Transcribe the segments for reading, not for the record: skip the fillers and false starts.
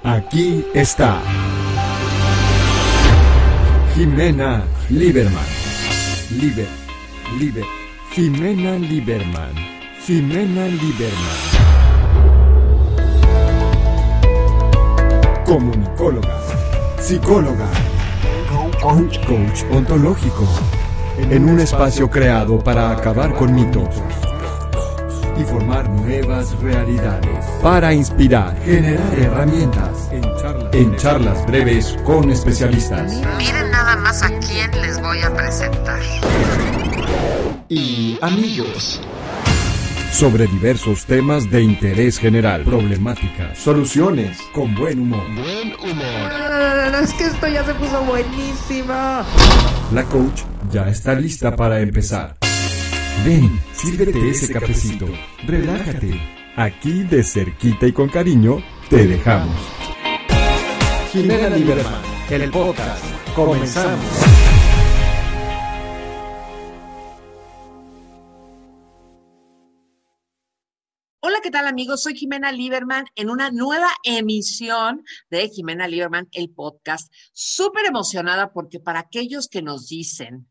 Aquí está Jimena Lieberman. Jimena Lieberman. Jimena Lieberman. Comunicóloga, psicóloga, coach ontológico. En un espacio creado para acabar con mitos y formar nuevas realidades. Para inspirar, generar herramientas. En charlas breves con especialistas. Miren nada más a quién les voy a presentar. Y amigos. Sobre diversos temas de interés general. Problemáticas. Soluciones. Con buen humor. No, es que esto ya se puso buenísimo. La coach ya está lista para empezar. Ven, sírvete ese cafecito, relájate. Aquí de cerquita y con cariño, te dejamos. Jimena Lieberman, el podcast. Comenzamos. Hola, ¿qué tal amigos? Soy Jimena Lieberman en una nueva emisión de Jimena Lieberman, el podcast. Súper emocionada porque para aquellos que nos dicen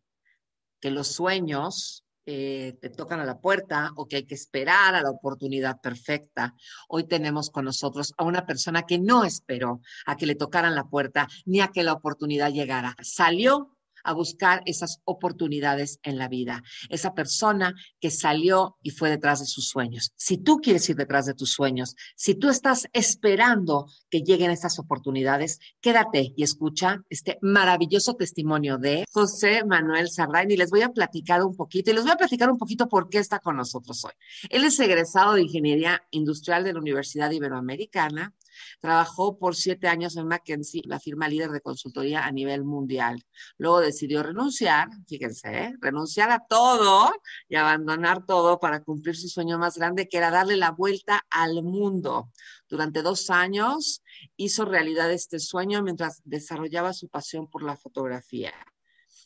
que los sueños te tocan a la puerta o que hay que esperar a la oportunidad perfecta. Hoy tenemos con nosotros a una persona que no esperó a que le tocaran la puerta ni a que la oportunidad llegara. Salió a buscar esas oportunidades en la vida. Esa persona que salió y fue detrás de sus sueños. Si tú quieres ir detrás de tus sueños, si tú estás esperando que lleguen esas oportunidades, quédate y escucha este maravilloso testimonio de José Manuel Sardain y les voy a platicar un poquito, por qué está con nosotros hoy. Él es egresado de Ingeniería Industrial de la Universidad Iberoamericana. Trabajó por 7 años en McKinsey, la firma líder de consultoría a nivel mundial. Luego decidió renunciar, fíjense, renunciar a todo y abandonar todo para cumplir su sueño más grande, que era darle la vuelta al mundo. Durante 2 años hizo realidad este sueño mientras desarrollaba su pasión por la fotografía.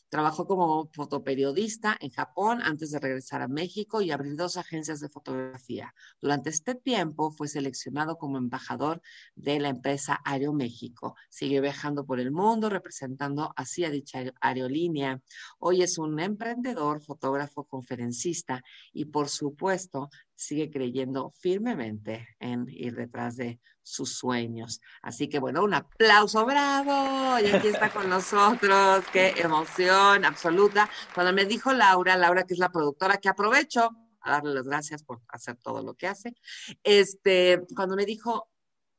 Trabajó como fotoperiodista en Japón antes de regresar a México y abrir 2 agencias de fotografía. Durante este tiempo fue seleccionado como embajador de la empresa Aeroméxico. Siguió viajando por el mundo representando así a dicha aerolínea. Hoy es un emprendedor, fotógrafo, conferencista y por supuesto sigue creyendo firmemente en ir detrás de sus sueños. Así que bueno, un aplauso, bravo, y aquí está con nosotros, qué emoción absoluta. Cuando me dijo Laura, que es la productora, que aprovecho a darle las gracias por hacer todo lo que hace, cuando me dijo,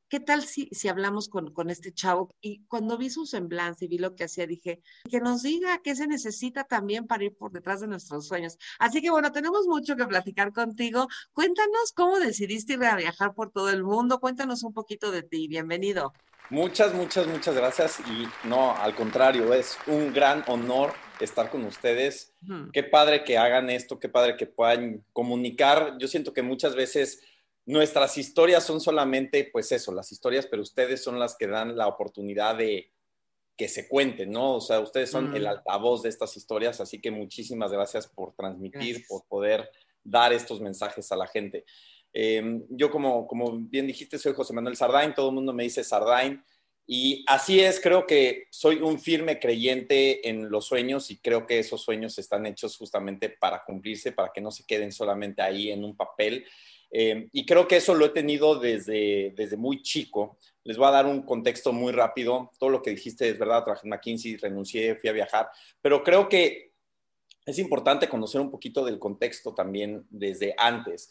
¿qué tal si hablamos con este chavo? Y cuando vi su semblanza y vi lo que hacía, dije, que nos diga qué se necesita también para ir por detrás de nuestros sueños. Así que bueno, tenemos mucho que platicar contigo. Cuéntanos cómo decidiste ir a viajar por todo el mundo. Cuéntanos un poquito de ti. Bienvenido. Muchas gracias. Y no, al contrario, es un gran honor estar con ustedes. Qué padre que hagan esto, qué padre que puedan comunicar. Yo siento que muchas veces nuestras historias son solamente, pues eso, las historias, pero ustedes son las que dan la oportunidad de que se cuenten, ¿no? O sea, ustedes son el altavoz de estas historias, así que muchísimas gracias por transmitir, por poder dar estos mensajes a la gente. Yo, como bien dijiste, soy José Manuel Sardain, todo el mundo me dice Sardain, y así es, creo que soy un firme creyente en los sueños y creo que esos sueños están hechos justamente para cumplirse, para que no se queden solamente ahí en un papel. Y creo que eso lo he tenido desde muy chico. Les voy a dar un contexto muy rápido. Todo lo que dijiste es verdad. Trabajé en McKinsey, renuncié, fui a viajar. Pero creo que es importante conocer un poquito del contexto también desde antes.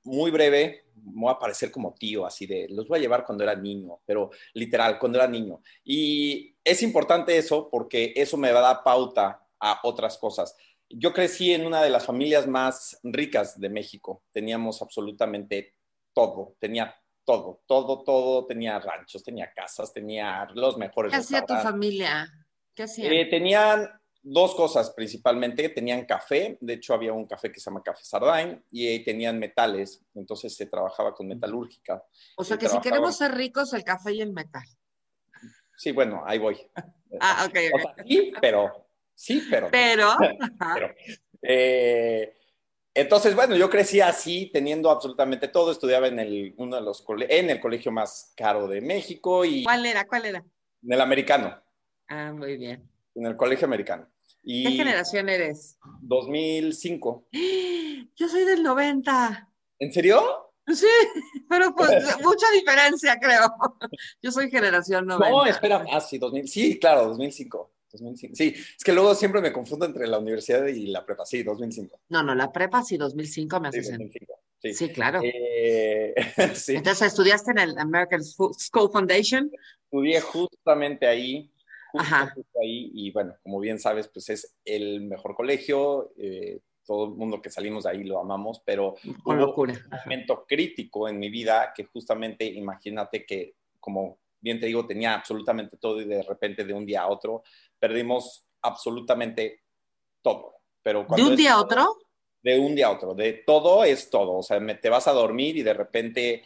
Muy breve, me voy a parecer como tío, así de, los voy a llevar cuando era niño, pero literal, cuando era niño. Y es importante eso porque eso me va a dar pauta a otras cosas. Yo crecí en una de las familias más ricas de México. Teníamos absolutamente todo. Tenía todo. Tenía ranchos, tenía casas, tenía los mejores restaurantes. ¿Qué hacía tu familia? ¿Qué hacían? Tenían 2 cosas principalmente. Tenían café. De hecho, había un café que se llama Café Sardain. Y tenían metales. Entonces, se trabajaba con metalúrgica. O sea, que si queremos ser ricos, el café y el metal. Sí, bueno, ahí voy. Ok. O sea, sí, pero... Pero. Entonces, bueno, yo crecí así, teniendo absolutamente todo. Estudiaba en en el colegio más caro de México y ¿Cuál era? ¿Cuál era? en el americano, Ah, muy bien. en el colegio americano. ¿Qué Y generación eres? 2005. Yo soy del 90. ¿En serio? Sí, pero pues mucha diferencia, creo. Yo soy generación No, 90. espera. Ah, sí, 2000. Sí, claro, 2005. 2005. Sí, es que luego siempre me confundo entre la universidad y la prepa. Sí, 2005. No, no, la prepa sí, 2005 me Sí, hace sentido. 2005. Sí. Sí, claro. Eh, sí. Entonces, ¿estudiaste en el American School Foundation? Estudié justamente ahí, Ajá, justo ahí, y bueno, como bien sabes, pues es el mejor colegio, todo el mundo que salimos de ahí lo amamos, pero con hubo locura. un Ajá. momento crítico en mi vida que justamente, imagínate que, como bien te digo, tenía absolutamente todo y de repente de un día a otro perdimos absolutamente todo. Pero ¿De cuando un es día a otro? de un día a otro, de todo es todo, o sea, te vas a dormir y de repente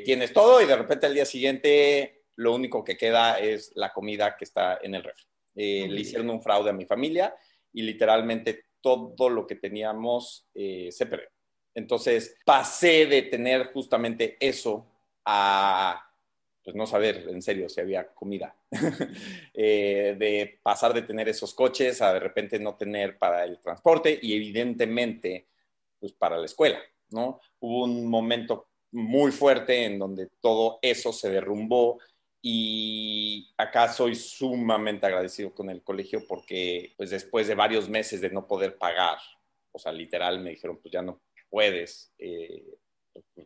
tienes todo y de repente al día siguiente lo único que queda es la comida que está en el refri. Le hicieron un fraude a mi familia y literalmente todo lo que teníamos se perdió. Entonces pasé de tener justamente eso a pues no saber en serio si había comida. De pasar de tener esos coches a de repente no tener para el transporte y evidentemente pues para la escuela, ¿no? Hubo un momento muy fuerte en donde todo eso se derrumbó y acá soy sumamente agradecido con el colegio porque pues después de varios meses de no poder pagar, o sea, literal me dijeron pues ya no puedes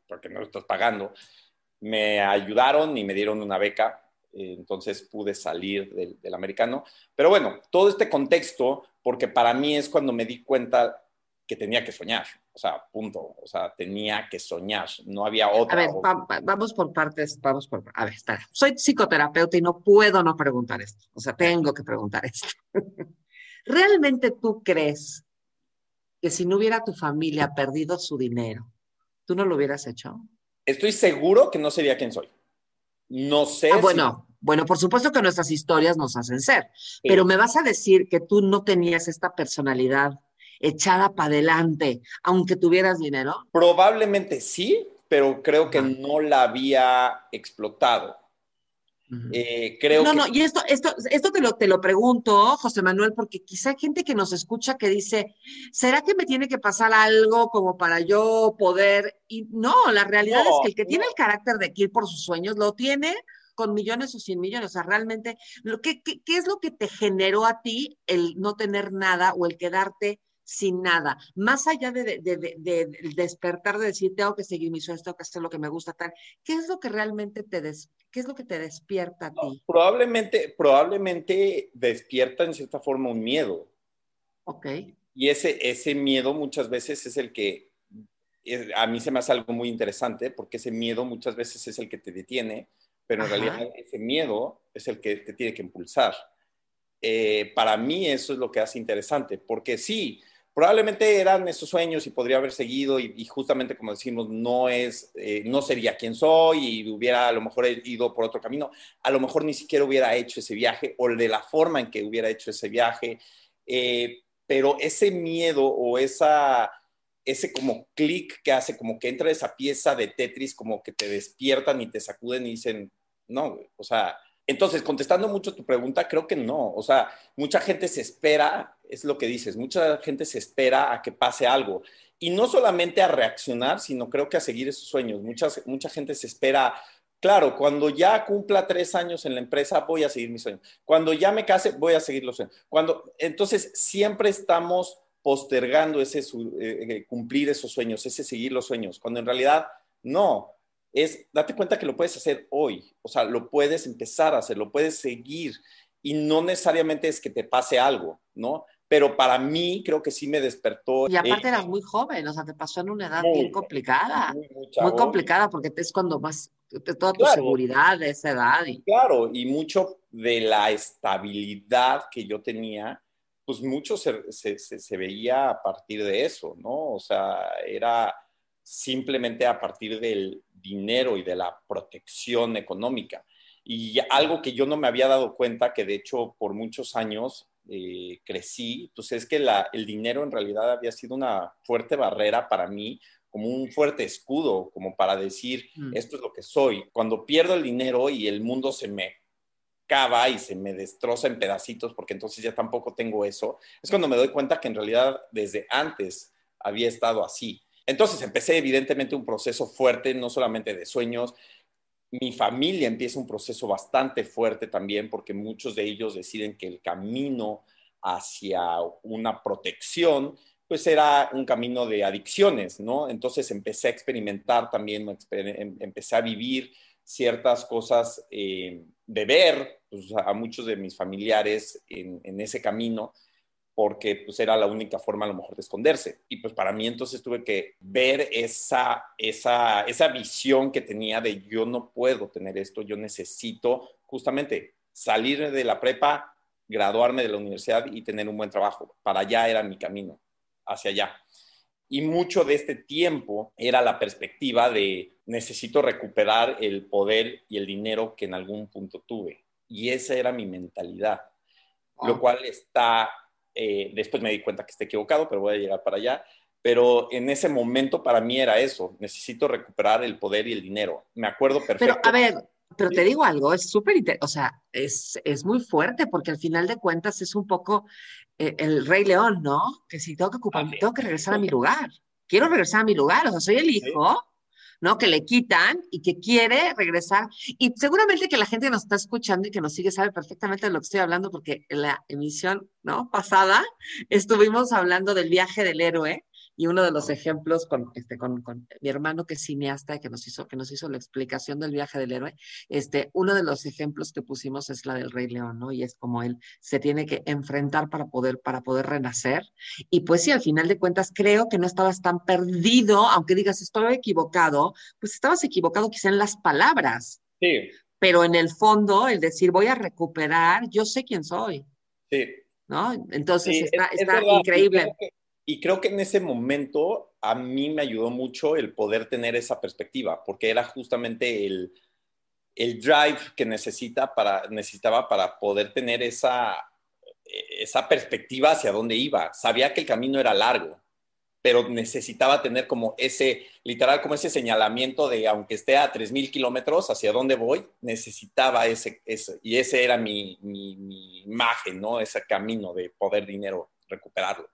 porque no lo estás pagando, me ayudaron y me dieron una beca, entonces pude salir del americano. Pero bueno, todo este contexto, porque para mí es cuando me di cuenta que tenía que soñar, o sea, punto, o sea, tenía que soñar, no había A otra. ver, vamos por partes, vamos por... A ver, espera. Soy psicoterapeuta y no puedo no preguntar esto. O sea, tengo que preguntar esto. ¿Realmente tú crees que si no hubiera tu familia perdido su dinero, tú no lo hubieras hecho? Estoy seguro que no sería quien soy. No Ah, sé si... bueno, por supuesto que nuestras historias nos hacen ser, pero Sí. me vas a decir que tú no tenías esta personalidad echada para adelante, aunque tuvieras dinero. Probablemente sí, pero creo que Ajá. no la había explotado. Ujú. Creo No, que no, y esto te lo pregunto, José Manuel, porque quizá hay gente que nos escucha que dice, ¿será que me tiene que pasar algo como para yo poder? Y no, la realidad es que no, el que tiene el no. carácter de ir por sus sueños, lo tiene con millones o sin millones. O sea, realmente, ¿qué es lo que te generó a ti el no tener nada o el quedarte sin nada? Más allá de despertar, de decir, tengo que seguir mis sueños, tengo que hacer lo que me gusta, tal. ¿Qué es lo que realmente qué es lo que te despierta a ti? Probablemente despierta en cierta forma un miedo. Ok. Y ese miedo muchas veces es el que, a mí se me hace algo muy interesante, porque ese miedo muchas veces es el que te detiene, pero en realidad Ajá. ese miedo es el que te tiene que impulsar. Para mí eso es lo que hace interesante, porque sí, probablemente eran esos sueños y podría haber seguido y justamente como decimos, no sería quien soy y hubiera a lo mejor ido por otro camino, a lo mejor ni siquiera hubiera hecho ese viaje o de la forma en que hubiera hecho ese viaje, pero ese miedo o ese como clic que hace, como que entra esa pieza de Tetris, como que te despiertan y te sacuden y dicen, no, o sea, entonces, contestando mucho tu pregunta, creo que no. O sea, mucha gente se espera, es lo que dices, mucha gente se espera a que pase algo. Y no solamente a reaccionar, sino creo que a seguir esos sueños. Mucha gente se espera, claro, cuando ya cumpla 3 años en la empresa, voy a seguir mis sueños. Cuando ya me case, voy a seguir los sueños. Entonces, siempre estamos postergando cumplir esos sueños, ese seguir los sueños, cuando en realidad no date cuenta que lo puedes hacer hoy, o sea, lo puedes empezar a hacer, lo puedes seguir y no necesariamente es que te pase algo, ¿no? Pero para mí creo que sí me despertó Y aparte eras muy joven, o sea, te pasó en una edad bien muy, complicada, muy muy chavo. complicada, porque es cuando más, toda tu Claro, seguridad de esa edad. claro, y mucho de la estabilidad que yo tenía, pues mucho se veía a partir de eso, ¿no? O sea, era simplemente a partir del dinero y de la protección económica. Y algo que yo no me había dado cuenta, que de hecho por muchos años crecí, pues es que el dinero en realidad había sido una fuerte barrera para mí, como un fuerte escudo, como para decir, esto es lo que soy. Cuando pierdo el dinero y el mundo se me cava y se me destroza en pedacitos, porque entonces ya tampoco tengo eso, es cuando me doy cuenta que en realidad desde antes había estado así. Entonces empecé evidentemente un proceso fuerte, no solamente de sueños. Mi familia empieza un proceso bastante fuerte también, porque muchos de ellos deciden que el camino hacia una protección pues era un camino de adicciones, ¿no? Entonces empecé a experimentar también, empecé a vivir ciertas cosas, de ver pues, a muchos de mis familiares en ese camino, porque pues era la única forma a lo mejor de esconderse. Y pues para mí entonces tuve que ver esa visión que tenía de yo no puedo tener esto, yo necesito justamente salir de la prepa, graduarme de la universidad y tener un buen trabajo. Para allá era mi camino, hacia allá. Y mucho de este tiempo era la perspectiva de necesito recuperar el poder y el dinero que en algún punto tuve. Y esa era mi mentalidad, lo cual está... después me di cuenta que estoy equivocado, pero voy a llegar para allá. Pero en ese momento para mí era eso, necesito recuperar el poder y el dinero. Me acuerdo perfecto. Pero a ver, pero te digo algo, es súper, o sea, es muy fuerte porque al final de cuentas es un poco el Rey León, ¿no? Que si tengo que ocuparme, tengo que regresar a mi lugar. Quiero regresar a mi lugar, o sea, soy el hijo, ¿no? Que le quitan y que quiere regresar. Y seguramente que la gente que nos está escuchando y que nos sigue sabe perfectamente de lo que estoy hablando porque en la emisión, ¿no? pasada estuvimos hablando del viaje del héroe y uno de los ejemplos con mi hermano que es cineasta que nos hizo la explicación del viaje del héroe, uno de los ejemplos que pusimos es la del Rey León, ¿no? Y es como él se tiene que enfrentar para poder renacer. Y pues sí, al final de cuentas creo que no estabas tan perdido, aunque digas estoy equivocado, pues estabas equivocado quizá en las palabras. Sí. Pero en el fondo, el decir voy a recuperar, yo sé quién soy. Sí. ¿No? Entonces sí, está verdad. increíble. Y creo que en ese momento a mí me ayudó mucho el poder tener esa perspectiva, porque era justamente el drive que necesitaba para poder tener esa perspectiva hacia dónde iba. Sabía que el camino era largo, pero necesitaba tener como literal, como ese señalamiento de, aunque esté a 3,000 kilómetros, hacia dónde voy, necesitaba y ese era mi imagen, ¿no? Ese camino de poder dinero, recuperarlo.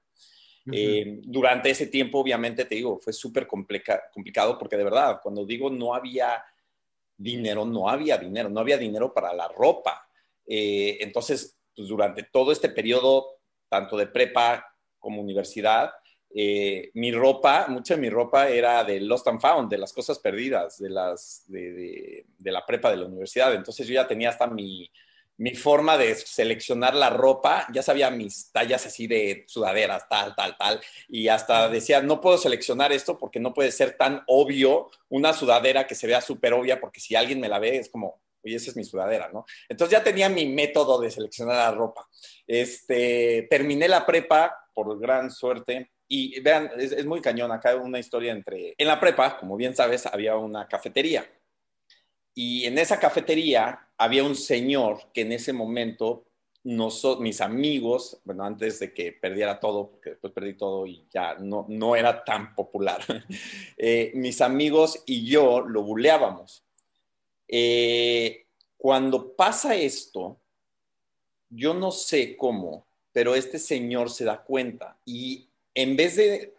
Durante ese tiempo, obviamente, te digo, fue súper complicado porque de verdad, cuando digo no había dinero, no había dinero para la ropa. Entonces, pues, durante todo este periodo, tanto de prepa como universidad, mucha de mi ropa era de Lost and Found, de las cosas perdidas, de la prepa de la universidad. Entonces yo ya tenía hasta mi forma de seleccionar la ropa, ya sabía mis tallas así de sudaderas, tal, y hasta decía, no puedo seleccionar esto porque no puede ser tan obvio una sudadera que se vea súper obvia, porque si alguien me la ve es como, oye, esa es mi sudadera, ¿no? Entonces ya tenía mi método de seleccionar la ropa. Terminé la prepa, por gran suerte, y vean, es muy cañón, acá hay una historia en la prepa, como bien sabes, había una cafetería. Y en esa cafetería había un señor que en ese momento, mis amigos, bueno, antes de que perdiera todo, porque después perdí todo y ya no era tan popular, mis amigos y yo lo buleábamos. Cuando pasa esto, yo no sé cómo, pero este señor se da cuenta y en vez de...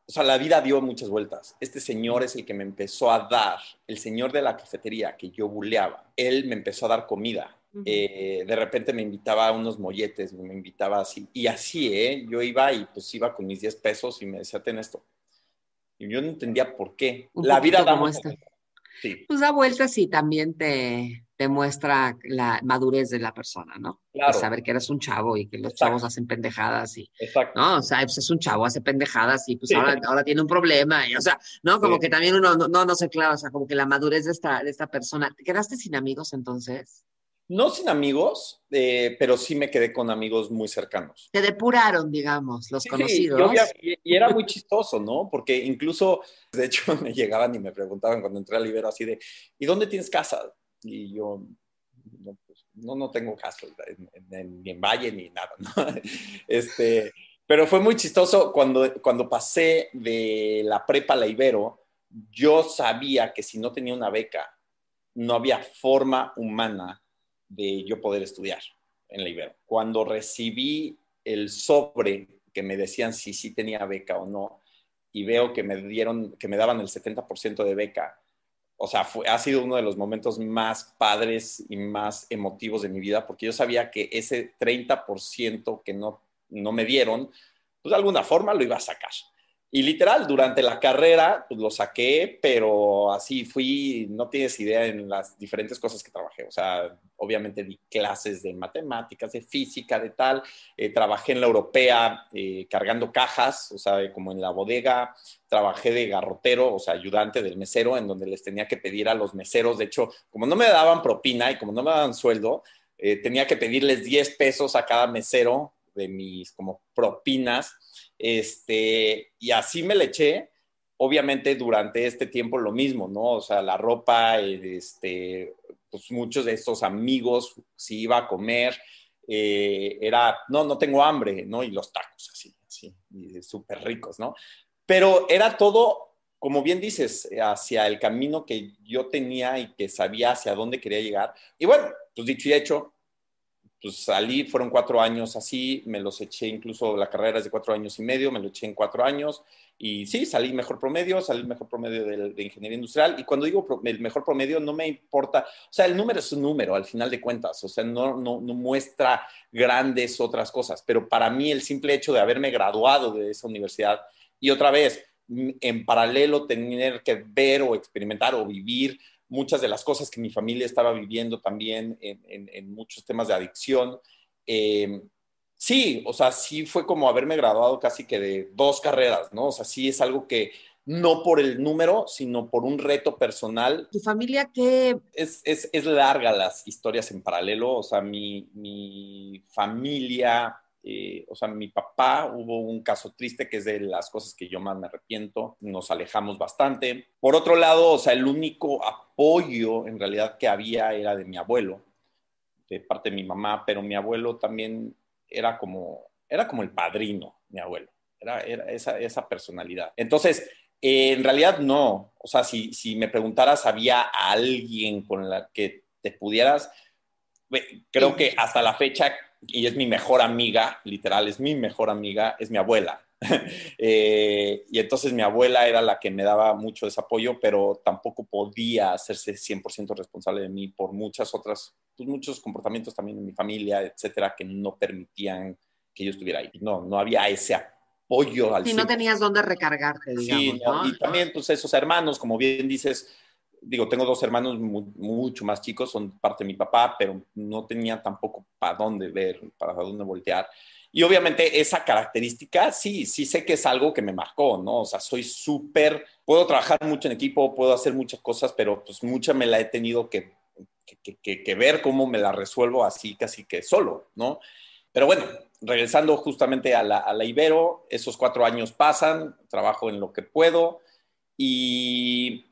O sea, la vida dio muchas vueltas. Este señor es el que me empezó a dar, el señor de la cafetería que yo buleaba, él me empezó a dar comida. De repente me invitaba a unos molletes, me invitaba así. Y así, yo iba y pues iba con mis 10 pesos y me decía, ten esto. Y yo no entendía por qué. La vida da muchas vueltas. Sí. Pues da vueltas y también te muestra la madurez de la persona, ¿no? Claro. De saber que eres un chavo y que los chavos hacen pendejadas y... Exacto. ¿no? O sea, pues es un chavo, hace pendejadas y pues sí. ahora tiene un problema. Y, o sea, ¿no? Como que también uno no sé, claro, o sea, como que la madurez de esta persona. ¿Te quedaste sin amigos entonces? No sin amigos, pero sí me quedé con amigos muy cercanos. Te depuraron, digamos, los conocidos. Y era muy chistoso, ¿no? Porque incluso, de hecho, me llegaban y me preguntaban cuando entré al Ibero así de, ¿y dónde tienes casa? Y yo, no tengo caso ni en Valle ni nada, ¿no? Pero fue muy chistoso cuando pasé de la prepa a la Ibero. Yo sabía que si no tenía una beca, no había forma humana de yo poder estudiar en la Ibero. Cuando recibí el sobre que me decían si sí tenía beca o no, y veo que me daban el 70% de beca, o sea, ha sido uno de los momentos más padres y más emotivos de mi vida, porque yo sabía que ese 30% que no me dieron, pues de alguna forma lo iba a sacar. Y literal, durante la carrera, pues lo saqué, pero así fui, no tienes idea en las diferentes cosas que trabajé. O sea, obviamente di clases de matemáticas, de física, de tal. Trabajé en la europea cargando cajas, o sea, como en la bodega. Trabajé de garrotero, o sea, ayudante del mesero, en donde les tenía que pedir a los meseros. De hecho, como no me daban propina y como no me daban sueldo, tenía que pedirles 10 pesos a cada mesero de mis como propinas. Y así me le eché, obviamente durante este tiempo lo mismo, ¿no? O sea, la ropa, pues muchos de estos amigos, si iba a comer, no tengo hambre, ¿no? Y los tacos, así, súper ricos, ¿no? Pero era todo, como bien dices, hacia el camino que yo tenía y que sabía hacia dónde quería llegar. Y bueno, pues dicho y hecho, pues salí, fueron 4 años así, me los eché, incluso la carrera es de 4 años y medio, me lo eché en 4 años, y sí, salí el mejor promedio de ingeniería industrial, y cuando digo el mejor promedio no me importa, o sea, el número es un número al final de cuentas, o sea, no muestra grandes otras cosas, pero para mí el simple hecho de haberme graduado de esa universidad, y otra vez, en paralelo tener que ver o experimentar o vivir muchas de las cosas que mi familia estaba viviendo también en muchos temas de adicción. Sí, o sea, sí fue como haberme graduado casi que de 2 carreras, ¿no? O sea, sí es algo que no por el número, sino por un reto personal. ¿Tu familia qué? Es larga las historias en paralelo, o sea, mi familia... o sea, mi papá, hubo un caso triste que es de las cosas que yo más me arrepiento, nos alejamos bastante. Por otro lado, o sea, el único apoyo en realidad que había era de mi abuelo, de parte de mi mamá, pero mi abuelo también era como el padrino, mi abuelo, era esa personalidad. Entonces, en realidad no, o sea, si me preguntaras, ¿había alguien con la que te pudieras? Creo que hasta la fecha, y es mi mejor amiga, literal, es mi mejor amiga, es mi abuela. Y entonces mi abuela era la que me daba mucho ese apoyo, pero tampoco podía hacerse 100% responsable de mí por muchas otras, pues muchos comportamientos también en mi familia, etcétera, que no permitían que yo estuviera ahí. No había ese apoyo al 100%. Si no tenías dónde recargarte, digamos, sí, ¿no? Y también, pues, esos hermanos, como bien dices, digo, tengo 2 hermanos mucho más chicos, son parte de mi papá, pero no tenía tampoco para dónde ver, para dónde voltear. Y obviamente esa característica, sí sé que es algo que me marcó, ¿no? O sea, puedo trabajar mucho en equipo, puedo hacer muchas cosas, pero pues mucha me la he tenido que ver cómo me la resuelvo así, casi que solo, ¿no? Pero bueno, regresando justamente a la Ibero, esos 4 años pasan, trabajo en lo que puedo, y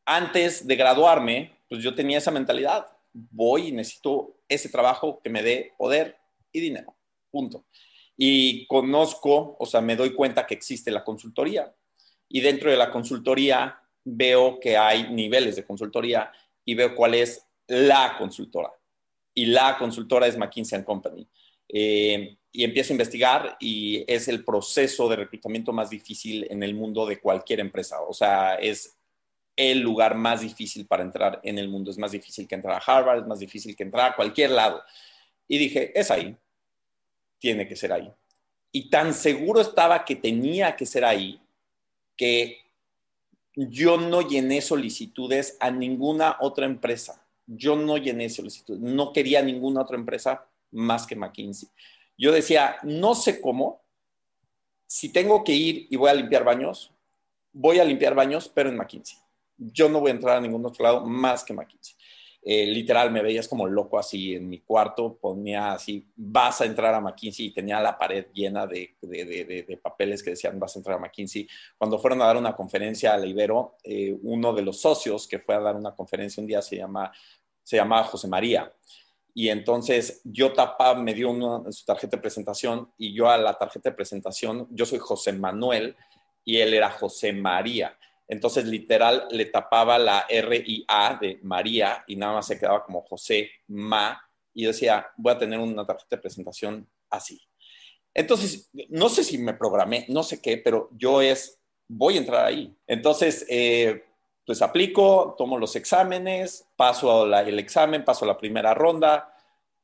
antes de graduarme, pues yo tenía esa mentalidad. Voy y necesito ese trabajo que me dé poder y dinero. Punto. Y conozco, o sea, me doy cuenta que existe la consultoría. Y dentro de la consultoría veo que hay niveles de consultoría y veo cuál es la consultora. Y la consultora es McKinsey & Company. Y empiezo a investigar y es el proceso de reclutamiento más difícil en el mundo de cualquier empresa. O sea, es el lugar más difícil para entrar en el mundo. Es más difícil que entrar a Harvard, es más difícil que entrar a cualquier lado. Y dije, es ahí, tiene que ser ahí. Y tan seguro estaba que tenía que ser ahí, que yo no llené solicitudes a ninguna otra empresa. Yo no llené solicitudes, no quería ninguna otra empresa más que McKinsey. Yo decía, no sé cómo, si tengo que ir y voy a limpiar baños, pero en McKinsey. Yo no voy a entrar a ningún otro lado más que McKinsey. Literal, me veías como loco así en mi cuarto, ponía así, vas a entrar a McKinsey, y tenía la pared llena de papeles que decían, vas a entrar a McKinsey. Cuando fueron a dar una conferencia a la Ibero, uno de los socios que fue a dar una conferencia un día se se llamaba José María. Y entonces me dio su tarjeta de presentación y yo a la tarjeta de presentación, yo soy José Manuel y él era José María. Entonces, literal, le tapaba la R-I-A de María y nada más se quedaba como José Ma. Y yo decía, voy a tener una tarjeta de presentación así. Entonces, no sé si me programé, no sé qué, pero voy a entrar ahí. Entonces, pues aplico, tomo los exámenes, paso el examen, paso a la primera ronda,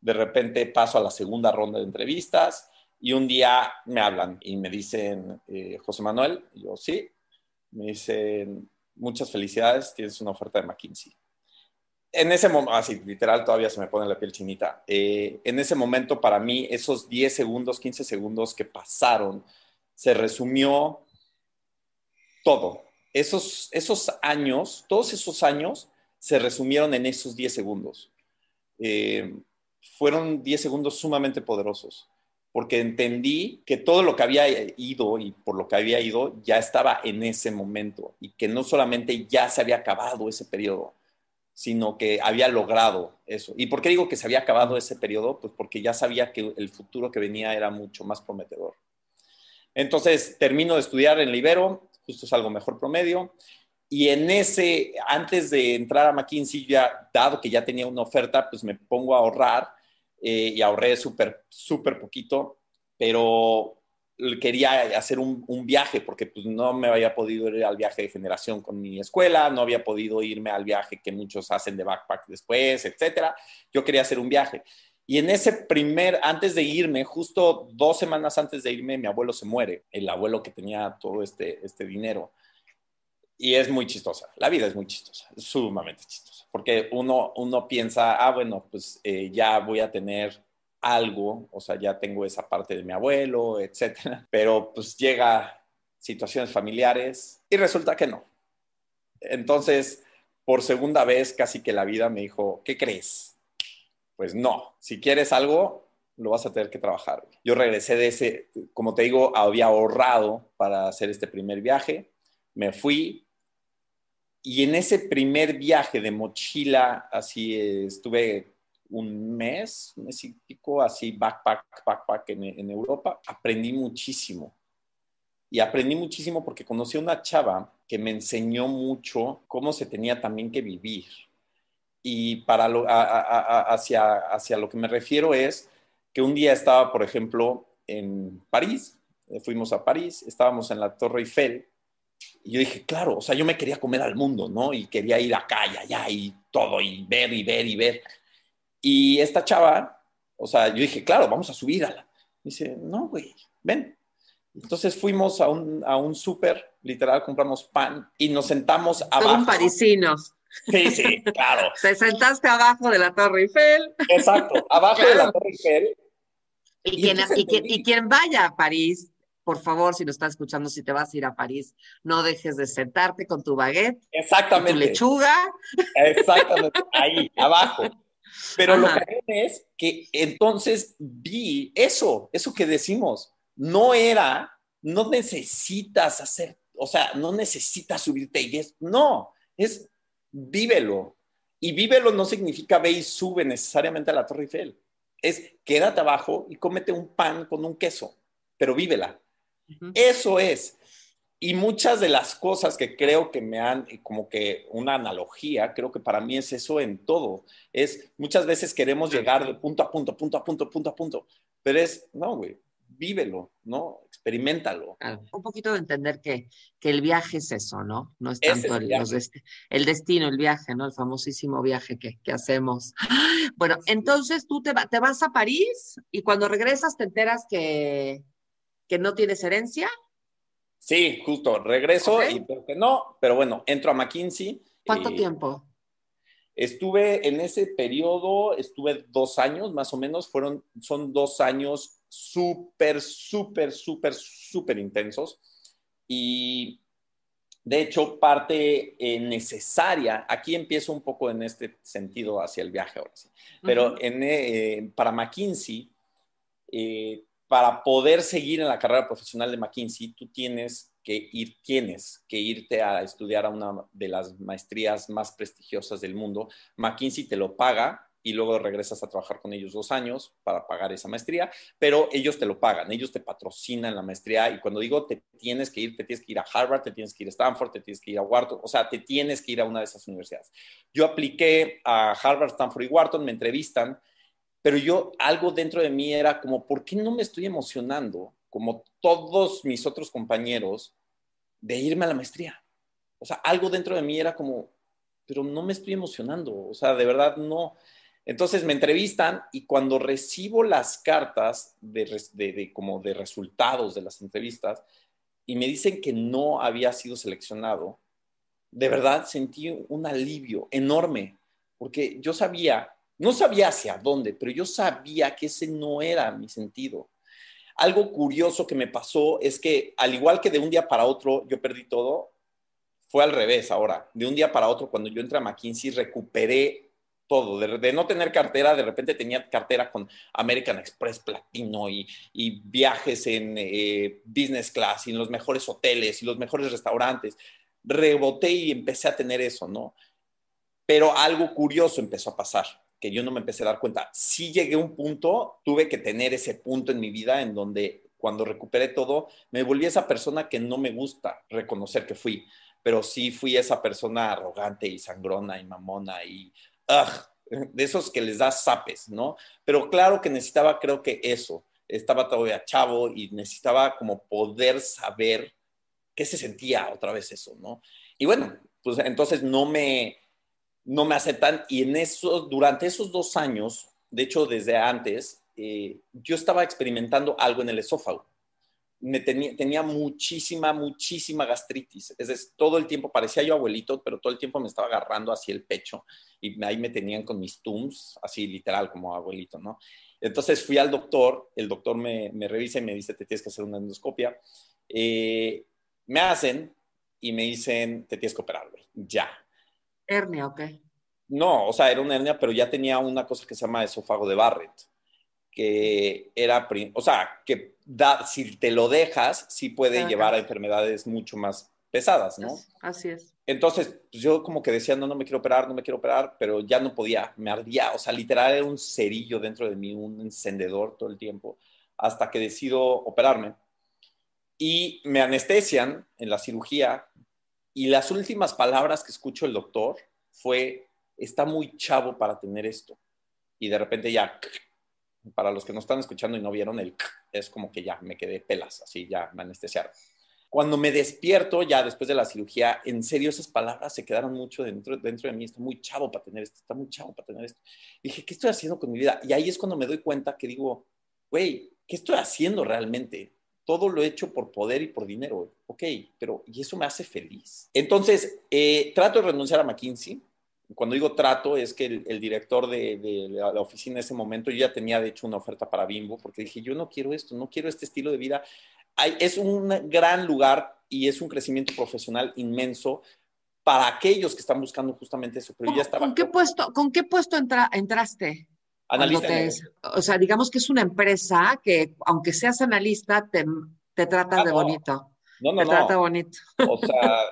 de repente paso a la segunda ronda de entrevistas y un día me hablan y me dicen, José Manuel, y yo sí, me dicen, muchas felicidades, tienes una oferta de McKinsey. En ese momento, así literal, todavía se me pone la piel chinita. En ese momento, para mí, esos 10 segundos, 15 segundos que pasaron, se resumió todo. Todos esos años se resumieron en esos 10 segundos. Fueron 10 segundos sumamente poderosos, porque entendí que todo lo que había ido y por lo que había ido ya estaba en ese momento y que no solamente ya se había acabado ese periodo, sino que había logrado eso. ¿Y por qué digo que se había acabado ese periodo? Pues porque ya sabía que el futuro que venía era mucho más prometedor. Entonces, termino de estudiar en la Ibero, justo salgo mejor promedio, y antes de entrar a McKinsey, dado que ya tenía una oferta, pues me pongo a ahorrar, y ahorré súper poquito, pero quería hacer un viaje porque pues, no me había podido ir al viaje de generación con mi escuela, no había podido irme al viaje que muchos hacen de backpack después, etcétera. Yo quería hacer un viaje. Y en antes de irme, justo 2 semanas antes de irme, mi abuelo se muere, el abuelo que tenía todo este dinero. Y es muy chistosa, la vida es muy chistosa, es sumamente chistosa, porque uno piensa, bueno, pues ya voy a tener algo, o sea, ya tengo esa parte de mi abuelo, etcétera, pero pues llega situaciones familiares y resulta que no. Entonces, por segunda vez, casi que la vida me dijo, ¿qué crees? Pues no, si quieres algo, lo vas a tener que trabajar. Yo regresé como te digo, había ahorrado para hacer este primer viaje, me fui. Y en ese primer viaje de mochila, así estuve un mes y pico, así backpack en Europa. Aprendí muchísimo. Y aprendí muchísimo porque conocí a una chava que me enseñó mucho cómo se tenía también que vivir. Y hacia lo que me refiero es que un día estaba, por ejemplo, en París. Fuimos a París, estábamos en la Torre Eiffel. Y yo dije, claro, o sea, yo me quería comer al mundo, ¿no? Y quería ir acá y allá y todo, y ver, y ver, y ver. Y esta chava, o sea, yo dije, claro, vamos a subir a la... Dice, no, güey, ven. Entonces fuimos a un súper, literal, compramos pan y nos sentamos abajo. Todo un parisino. Sí, claro. Te sentaste abajo de la Torre Eiffel. Exacto, abajo claro. De la Torre Eiffel. Y quien vaya a París, por favor, si lo estás escuchando, si te vas a ir a París, no dejes de sentarte con tu baguette, exactamente, tu lechuga. Exactamente, ahí, abajo. Pero ajá. Lo que es que entonces vi eso que decimos, no necesitas hacer, o sea, no necesitas subirte y no, es vívelo. Y vívelo no significa ve y sube necesariamente a la Torre Eiffel. Es quédate abajo y cómete un pan con un queso, pero vívela. Uh-huh. Eso es. Y muchas de las cosas que creo que me han, como que una analogía, creo que para mí es eso en todo. Es muchas veces queremos llegar de punto a punto, pero no, güey, vívelo, ¿no? Experiméntalo. Un poquito de entender que el viaje es eso, ¿no? No es tanto el destino, el viaje, ¿no? El famosísimo viaje que hacemos. Bueno, entonces tú te vas a París y cuando regresas te enteras que no tienes herencia. Sí, justo, regreso y creo que no, pero bueno, entro a McKinsey. ¿Cuánto tiempo? Estuve en ese periodo, 2 años más o menos, son 2 años súper intensos y de hecho parte necesaria, aquí empiezo un poco en este sentido hacia el viaje ahora sí, pero uh-huh. Para McKinsey, para poder seguir en la carrera profesional de McKinsey, tú tienes tienes que irte a estudiar a una de las maestrías más prestigiosas del mundo. McKinsey te lo paga y luego regresas a trabajar con ellos 2 años para pagar esa maestría, pero ellos te lo pagan, ellos te patrocinan la maestría, y cuando digo te tienes que ir a Harvard, te tienes que ir a Stanford, te tienes que ir a Wharton, o sea, te tienes que ir a una de esas universidades. Yo apliqué a Harvard, Stanford y Wharton, me entrevistan, pero algo dentro de mí era como, ¿por qué no me estoy emocionando, como todos mis otros compañeros, de irme a la maestría? O sea, algo dentro de mí era como, pero no me estoy emocionando, o sea, de verdad no. Entonces me entrevistan, y cuando recibo las cartas como de resultados de las entrevistas y me dicen que no había sido seleccionado, de verdad sentí un alivio enorme, porque no sabía hacia dónde, pero yo sabía que ese no era mi sentido. Algo curioso que me pasó es que, al igual que de un día para otro yo perdí todo, fue al revés ahora. De un día para otro, cuando yo entré a McKinsey, recuperé todo. De no tener cartera, de repente tenía cartera con American Express Platino y viajes en business class y en los mejores hoteles y los mejores restaurantes. Reboté y empecé a tener eso, ¿no? Pero algo curioso empezó a pasar, que yo no me empecé a dar cuenta. Sí llegué a un punto, tuve que tener ese punto en mi vida en donde, cuando recuperé todo, me volví esa persona que no me gusta reconocer que fui, pero sí fui esa persona arrogante y sangrona y mamona y de esos que les da zapes, ¿no? Pero claro que necesitaba, creo que eso, estaba todavía chavo y necesitaba como poder saber qué se sentía otra vez eso, ¿no? Y bueno, pues entonces no me aceptan, y durante esos 2 años, de hecho desde antes, yo estaba experimentando algo en el esófago. Tenía muchísima, muchísima gastritis. Es decir, todo el tiempo parecía yo abuelito, pero todo el tiempo me estaba agarrando hacia el pecho y ahí me tenían con mis Tums, así literal como abuelito, ¿no? Entonces fui al doctor, el doctor me revisa y me dice, te tienes que hacer una endoscopia. Me hacen y me dicen, te tienes que operar, güey, ya. ¿Hernia o qué? No, o sea, era una hernia, pero ya tenía una cosa que se llama esófago de Barrett, que era, o sea, que si te lo dejas, sí puede llevar a enfermedades mucho más pesadas, ¿no? Así es. Entonces, pues yo como que decía, no, no me quiero operar, no me quiero operar, pero ya no podía, me ardía, o sea, literal era un cerillo dentro de mí, un encendedor todo el tiempo, hasta que decido operarme. Y me anestesian en la cirugía, y las últimas palabras que escucho el doctor fue, está muy chavo para tener esto. Y de repente ya, para los que no están escuchando y no vieron es como que ya me quedé pelas, así ya me anestesiaron. Cuando me despierto ya después de la cirugía, en serio esas palabras se quedaron mucho dentro de mí, está muy chavo para tener esto, está muy chavo para tener esto. Y dije, ¿qué estoy haciendo con mi vida? Y ahí es cuando me doy cuenta que digo, güey, ¿qué estoy haciendo realmente? Todo lo he hecho por poder y por dinero, ok, pero ¿y eso me hace feliz? Entonces, trato de renunciar a McKinsey. Cuando digo trato, es que el director de la oficina en ese momento, yo ya tenía de hecho una oferta para Bimbo, porque dije, yo no quiero esto, no quiero este estilo de vida. Es un gran lugar y es un crecimiento profesional inmenso para aquellos que están buscando justamente eso. Pero ya estaba. ¿Con qué puesto entraste? Analista de negocio. O sea, digamos que es una empresa que, aunque seas analista, te trata de bonito. No. Trata bonito. O sea,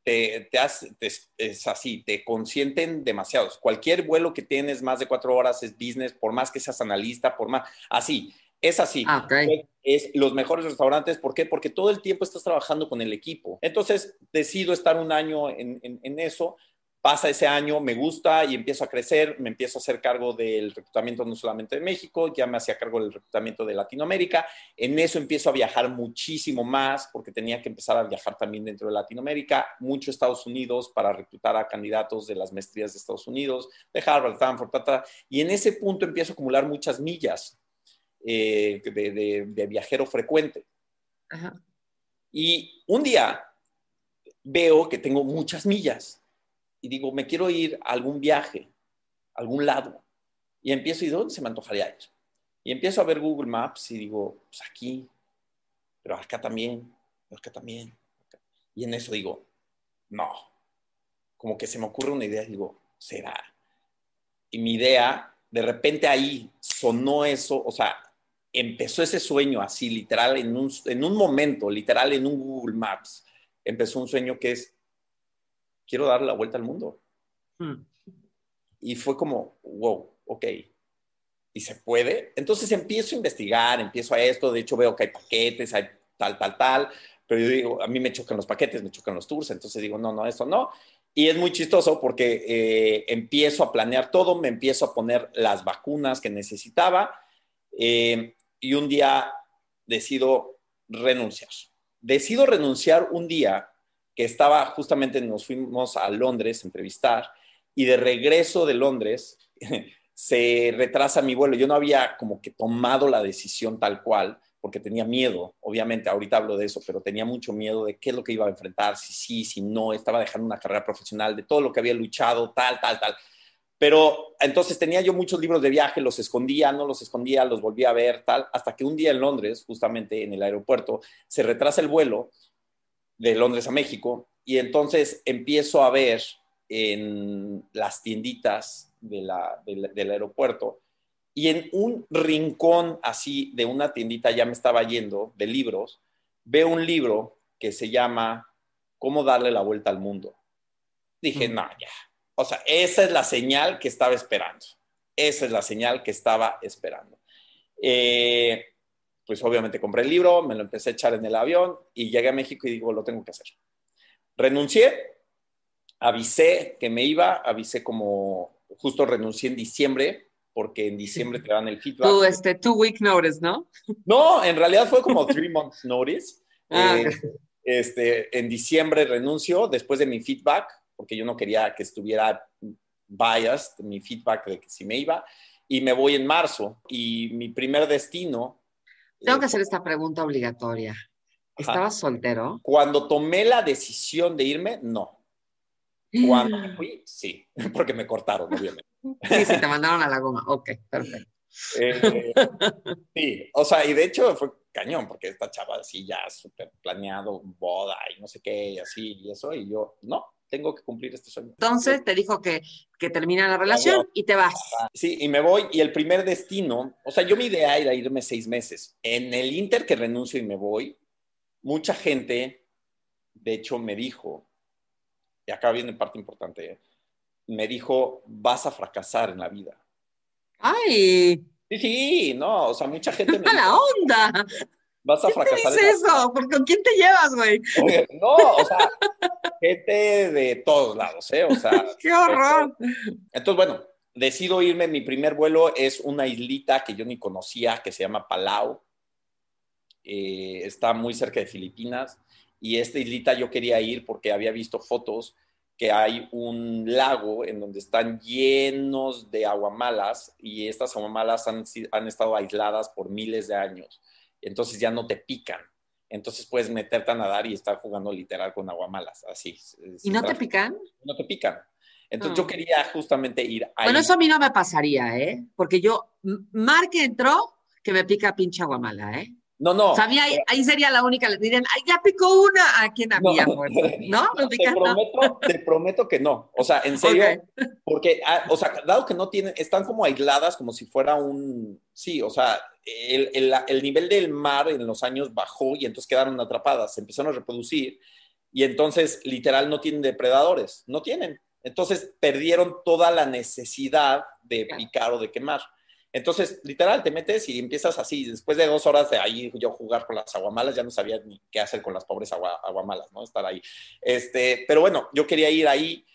es así, te consienten demasiado. Cualquier vuelo que tienes más de 4 horas es business, por más que seas analista, por más, así. Es así. Okay. Es los mejores restaurantes. ¿Por qué? Porque todo el tiempo estás trabajando con el equipo. Entonces, decido estar un año en eso. Pasa ese año, me gusta y empiezo a crecer. Me empiezo a hacer cargo del reclutamiento no solamente de México, ya me hacía cargo del reclutamiento de Latinoamérica. En eso empiezo a viajar muchísimo más porque tenía que empezar a viajar también dentro de Latinoamérica, mucho Estados Unidos para reclutar a candidatos de las maestrías de Estados Unidos, de Harvard, Stanford, y en ese punto empiezo a acumular muchas millas. De viajero frecuente. Ajá. Y un día veo que tengo muchas millas y digo, me quiero ir a algún viaje, a algún lado. Y empiezo, ¿y dónde se me antojaría ir? Y empiezo a ver Google Maps y digo, pues aquí, pero acá también, pero acá también. Y en eso digo, no. Como que se me ocurre una idea y digo, ¿será? Y mi idea, de repente ahí sonó eso, o sea, empezó ese sueño así, literal, en un momento, literal, en un Google Maps, empezó un sueño que es, quiero darle la vuelta al mundo. Y fue como, wow, ok, ¿y se puede? Entonces empiezo a investigar, empiezo a esto, de hecho veo que hay paquetes, hay tal, pero yo digo, a mí me chocan los paquetes, me chocan los tours, entonces digo, no, esto no. Y es muy chistoso porque empiezo a planear todo, me empiezo a poner las vacunas que necesitaba y un día decido renunciar. Decido renunciar un día que estaba, justamente nos fuimos a Londres a entrevistar y de regreso de Londres se retrasa mi vuelo. Yo no había como que tomado la decisión tal cual, porque tenía miedo, obviamente, ahorita hablo de eso, pero tenía mucho miedo de qué es lo que iba a enfrentar, si sí, si no, estaba dejando una carrera profesional, de todo lo que había luchado, tal. Pero entonces tenía yo muchos libros de viaje, los escondía, no los escondía, los volvía a ver, tal, hasta que un día en Londres, justamente en el aeropuerto, se retrasa el vuelo de Londres a México y entonces empiezo a ver en las tienditas del aeropuerto y en un rincón así de una tiendita, ya me estaba yendo, de libros, veo un libro que se llama ¿Cómo darle la vuelta al mundo? Dije, no, ya. O sea, esa es la señal que estaba esperando. Esa es la señal que estaba esperando. Pues obviamente compré el libro, me lo empecé a echar en el avión y llegué a México y digo, lo tengo que hacer. Renuncié, avisé que me iba, avisé como, justo renuncié en diciembre, porque en diciembre te dan el feedback. Two week notice, ¿no? No, en realidad fue como 3 months notice. En diciembre renuncio después de mi feedback, porque yo no quería que estuviera biased mi feedback de que si me iba, y me voy en marzo. Y mi primer destino... Tengo que hacer esta pregunta obligatoria. ¿Estabas soltero? Cuando tomé la decisión de irme, no. Cuando me fui, sí, porque me cortaron, obviamente. Sí, te mandaron a la goma. Ok, perfecto. Sí, o sea, y de hecho fue cañón, porque esta chava así ya súper planeado, boda y no sé qué, y así, y eso, y yo, no, tengo que cumplir este sueño. Entonces te dijo que termina la relación y te vas. Sí, y me voy, y el primer destino, o sea, yo mi idea era irme 6 meses. En el inter que renuncio y me voy, mucha gente, de hecho, me dijo, y acá viene parte importante, me dijo, vas a fracasar en la vida. ¡Ay! Sí, no, o sea, mucha gente me dijo, ¡la onda! vas a fracasar. ¿Qué dice eso? ¿Con quién te llevas, güey? No, o sea, gente de todos lados, ¿eh? O sea, ¡qué horror! Entonces, bueno, decido irme. Mi primer vuelo es una islita que yo ni conocía, que se llama Palau. Está muy cerca de Filipinas. Y esta islita yo quería ir porque había visto fotos que hay un lago en donde están llenos de aguamalas y estas aguamalas han estado aisladas por miles de años. Entonces ya no te pican. Entonces puedes meterte a nadar y estar jugando literal con aguamalas, así. ¿Y no te pican? No te pican. Entonces yo quería justamente ir ahí. Bueno, eso a mí no me pasaría, ¿eh? Porque mar que entró, que me pica pinche aguamala, ¿eh? No. O sea, a mí ahí sería la única, le dirían, ¡ay, ya picó una! ¿A quién había muerto? ¿No? Te prometo que no. O sea, en serio, okay. Porque, o sea, dado que no tienen, están como aisladas como si fuera sí, o sea, el nivel del mar en los años bajó y entonces quedaron atrapadas, se empezaron a reproducir y entonces literal no tienen depredadores, no tienen. Entonces perdieron toda la necesidad de picar o de quemar. Entonces, literal, te metes y empiezas así. Después de 2 horas de ahí yo jugar con las aguamalas, ya no sabía ni qué hacer con las pobres aguamalas, ¿no? Estar ahí. Pero bueno, yo quería ir ahí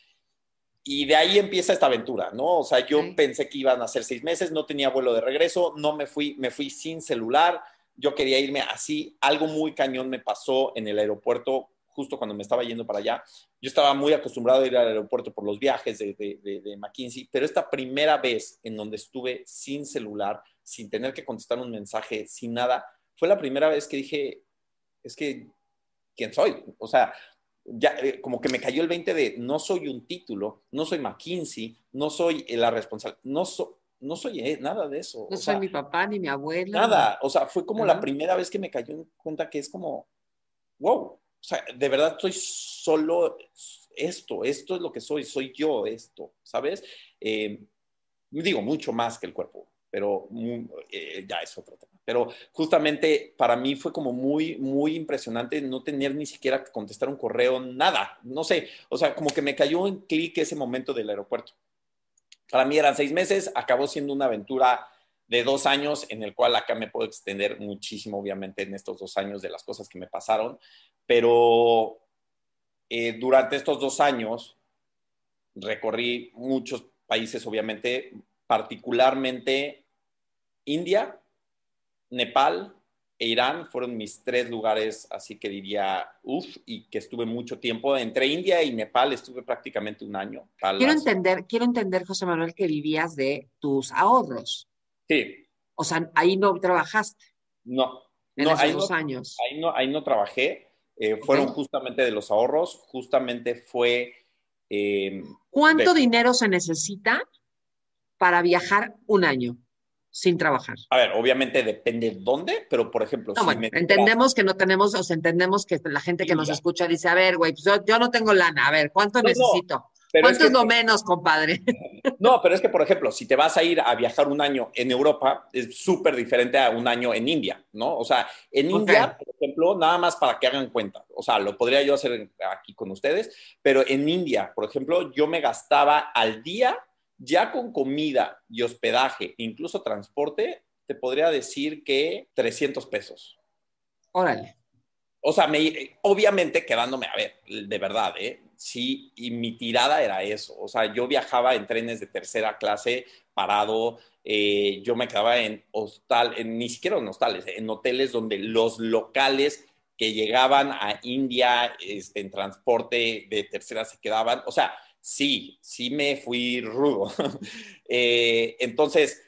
y de ahí empieza esta aventura, ¿no? O sea, yo pensé que iban a ser 6 meses, no tenía vuelo de regreso, me fui sin celular. Yo quería irme así. Algo muy cañón me pasó en el aeropuerto justo cuando me estaba yendo para allá. Yo estaba muy acostumbrado a ir al aeropuerto por los viajes de McKinsey, pero esta primera vez en donde estuve sin celular, sin tener que contestar un mensaje, sin nada, fue la primera vez que dije, es que, ¿quién soy? O sea, ya como que me cayó el 20 de no soy un título, no soy McKinsey, no soy la responsable, no soy nada de eso. No soy mi papá ni mi abuelo. Nada, o sea, fue como la primera vez que me cayó en cuenta que es como, wow. O sea, de verdad soy solo esto es lo que soy yo esto, ¿sabes? Digo, mucho más que el cuerpo. pero ya es otro tema. Pero justamente para mí fue como muy, muy impresionante no tener ni siquiera que contestar un correo, nada, no sé, o sea, como que me cayó en clic ese momento del aeropuerto. Para mí eran 6 meses, acabó siendo una aventura de 2 años, en el cual acá me puedo extender muchísimo, obviamente, en estos 2 años de las cosas que me pasaron, pero durante estos 2 años recorrí muchos países, obviamente, particularmente India, Nepal e Irán fueron mis 3 lugares, así que diría, y que estuve mucho tiempo. Entre India y Nepal estuve prácticamente un año. Quiero entender, José Manuel, que vivías de tus ahorros. Sí. O sea, ahí no trabajaste. No, en no, esos 2 años. Ahí no trabajé. Fueron justamente de los ahorros, justamente fue... ¿Cuánto dinero se necesita para viajar un año sin trabajar? A ver, obviamente depende dónde, pero por ejemplo, no, bueno, entendemos que no tenemos, o sea, entendemos que la gente que nos escucha dice, a ver, güey, pues yo no tengo lana, a ver, ¿cuánto necesito? ¿Cuánto es lo menos, compadre? No, pero es que, por ejemplo, si te vas a ir a viajar un año en Europa, es súper diferente a un año en India, ¿no? O sea, en India, por ejemplo, nada más para que hagan cuenta, o sea, lo podría yo hacer aquí con ustedes, pero en India, por ejemplo, yo me gastaba al día, ya con comida y hospedaje, incluso transporte, te podría decir que 300 pesos. Órale. O sea, obviamente quedándome, a ver, de verdad, sí, y mi tirada era eso. O sea, yo viajaba en trenes de tercera clase, parado, yo me quedaba en ni siquiera en hostales, en hoteles donde los locales que llegaban a India en transporte de tercera se quedaban. O sea, sí me fui rudo. Entonces,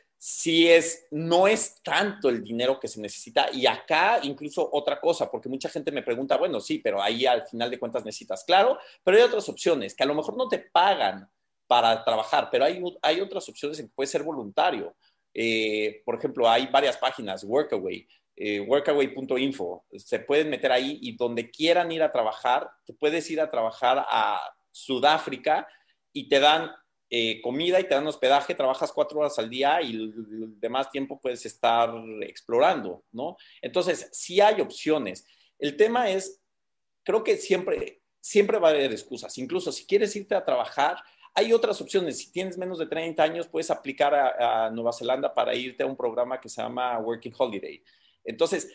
no es tanto el dinero que se necesita. Y acá incluso otra cosa, porque mucha gente me pregunta, bueno, sí, pero ahí al final de cuentas necesitas, claro, pero hay otras opciones que a lo mejor no te pagan para trabajar, pero hay otras opciones en que puedes ser voluntario. Por ejemplo, hay varias páginas, Workaway, workaway.info, se pueden meter ahí y donde quieran ir a trabajar, te puedes ir a trabajar a Sudáfrica y te dan comida y te dan hospedaje, trabajas 4 horas al día y el demás tiempo puedes estar explorando, ¿no? Entonces, sí hay opciones. El tema es, creo que siempre va a haber excusas. Incluso si quieres irte a trabajar, hay otras opciones. Si tienes menos de 30 años, puedes aplicar a Nueva Zelanda para irte a un programa que se llama Working Holiday. Entonces,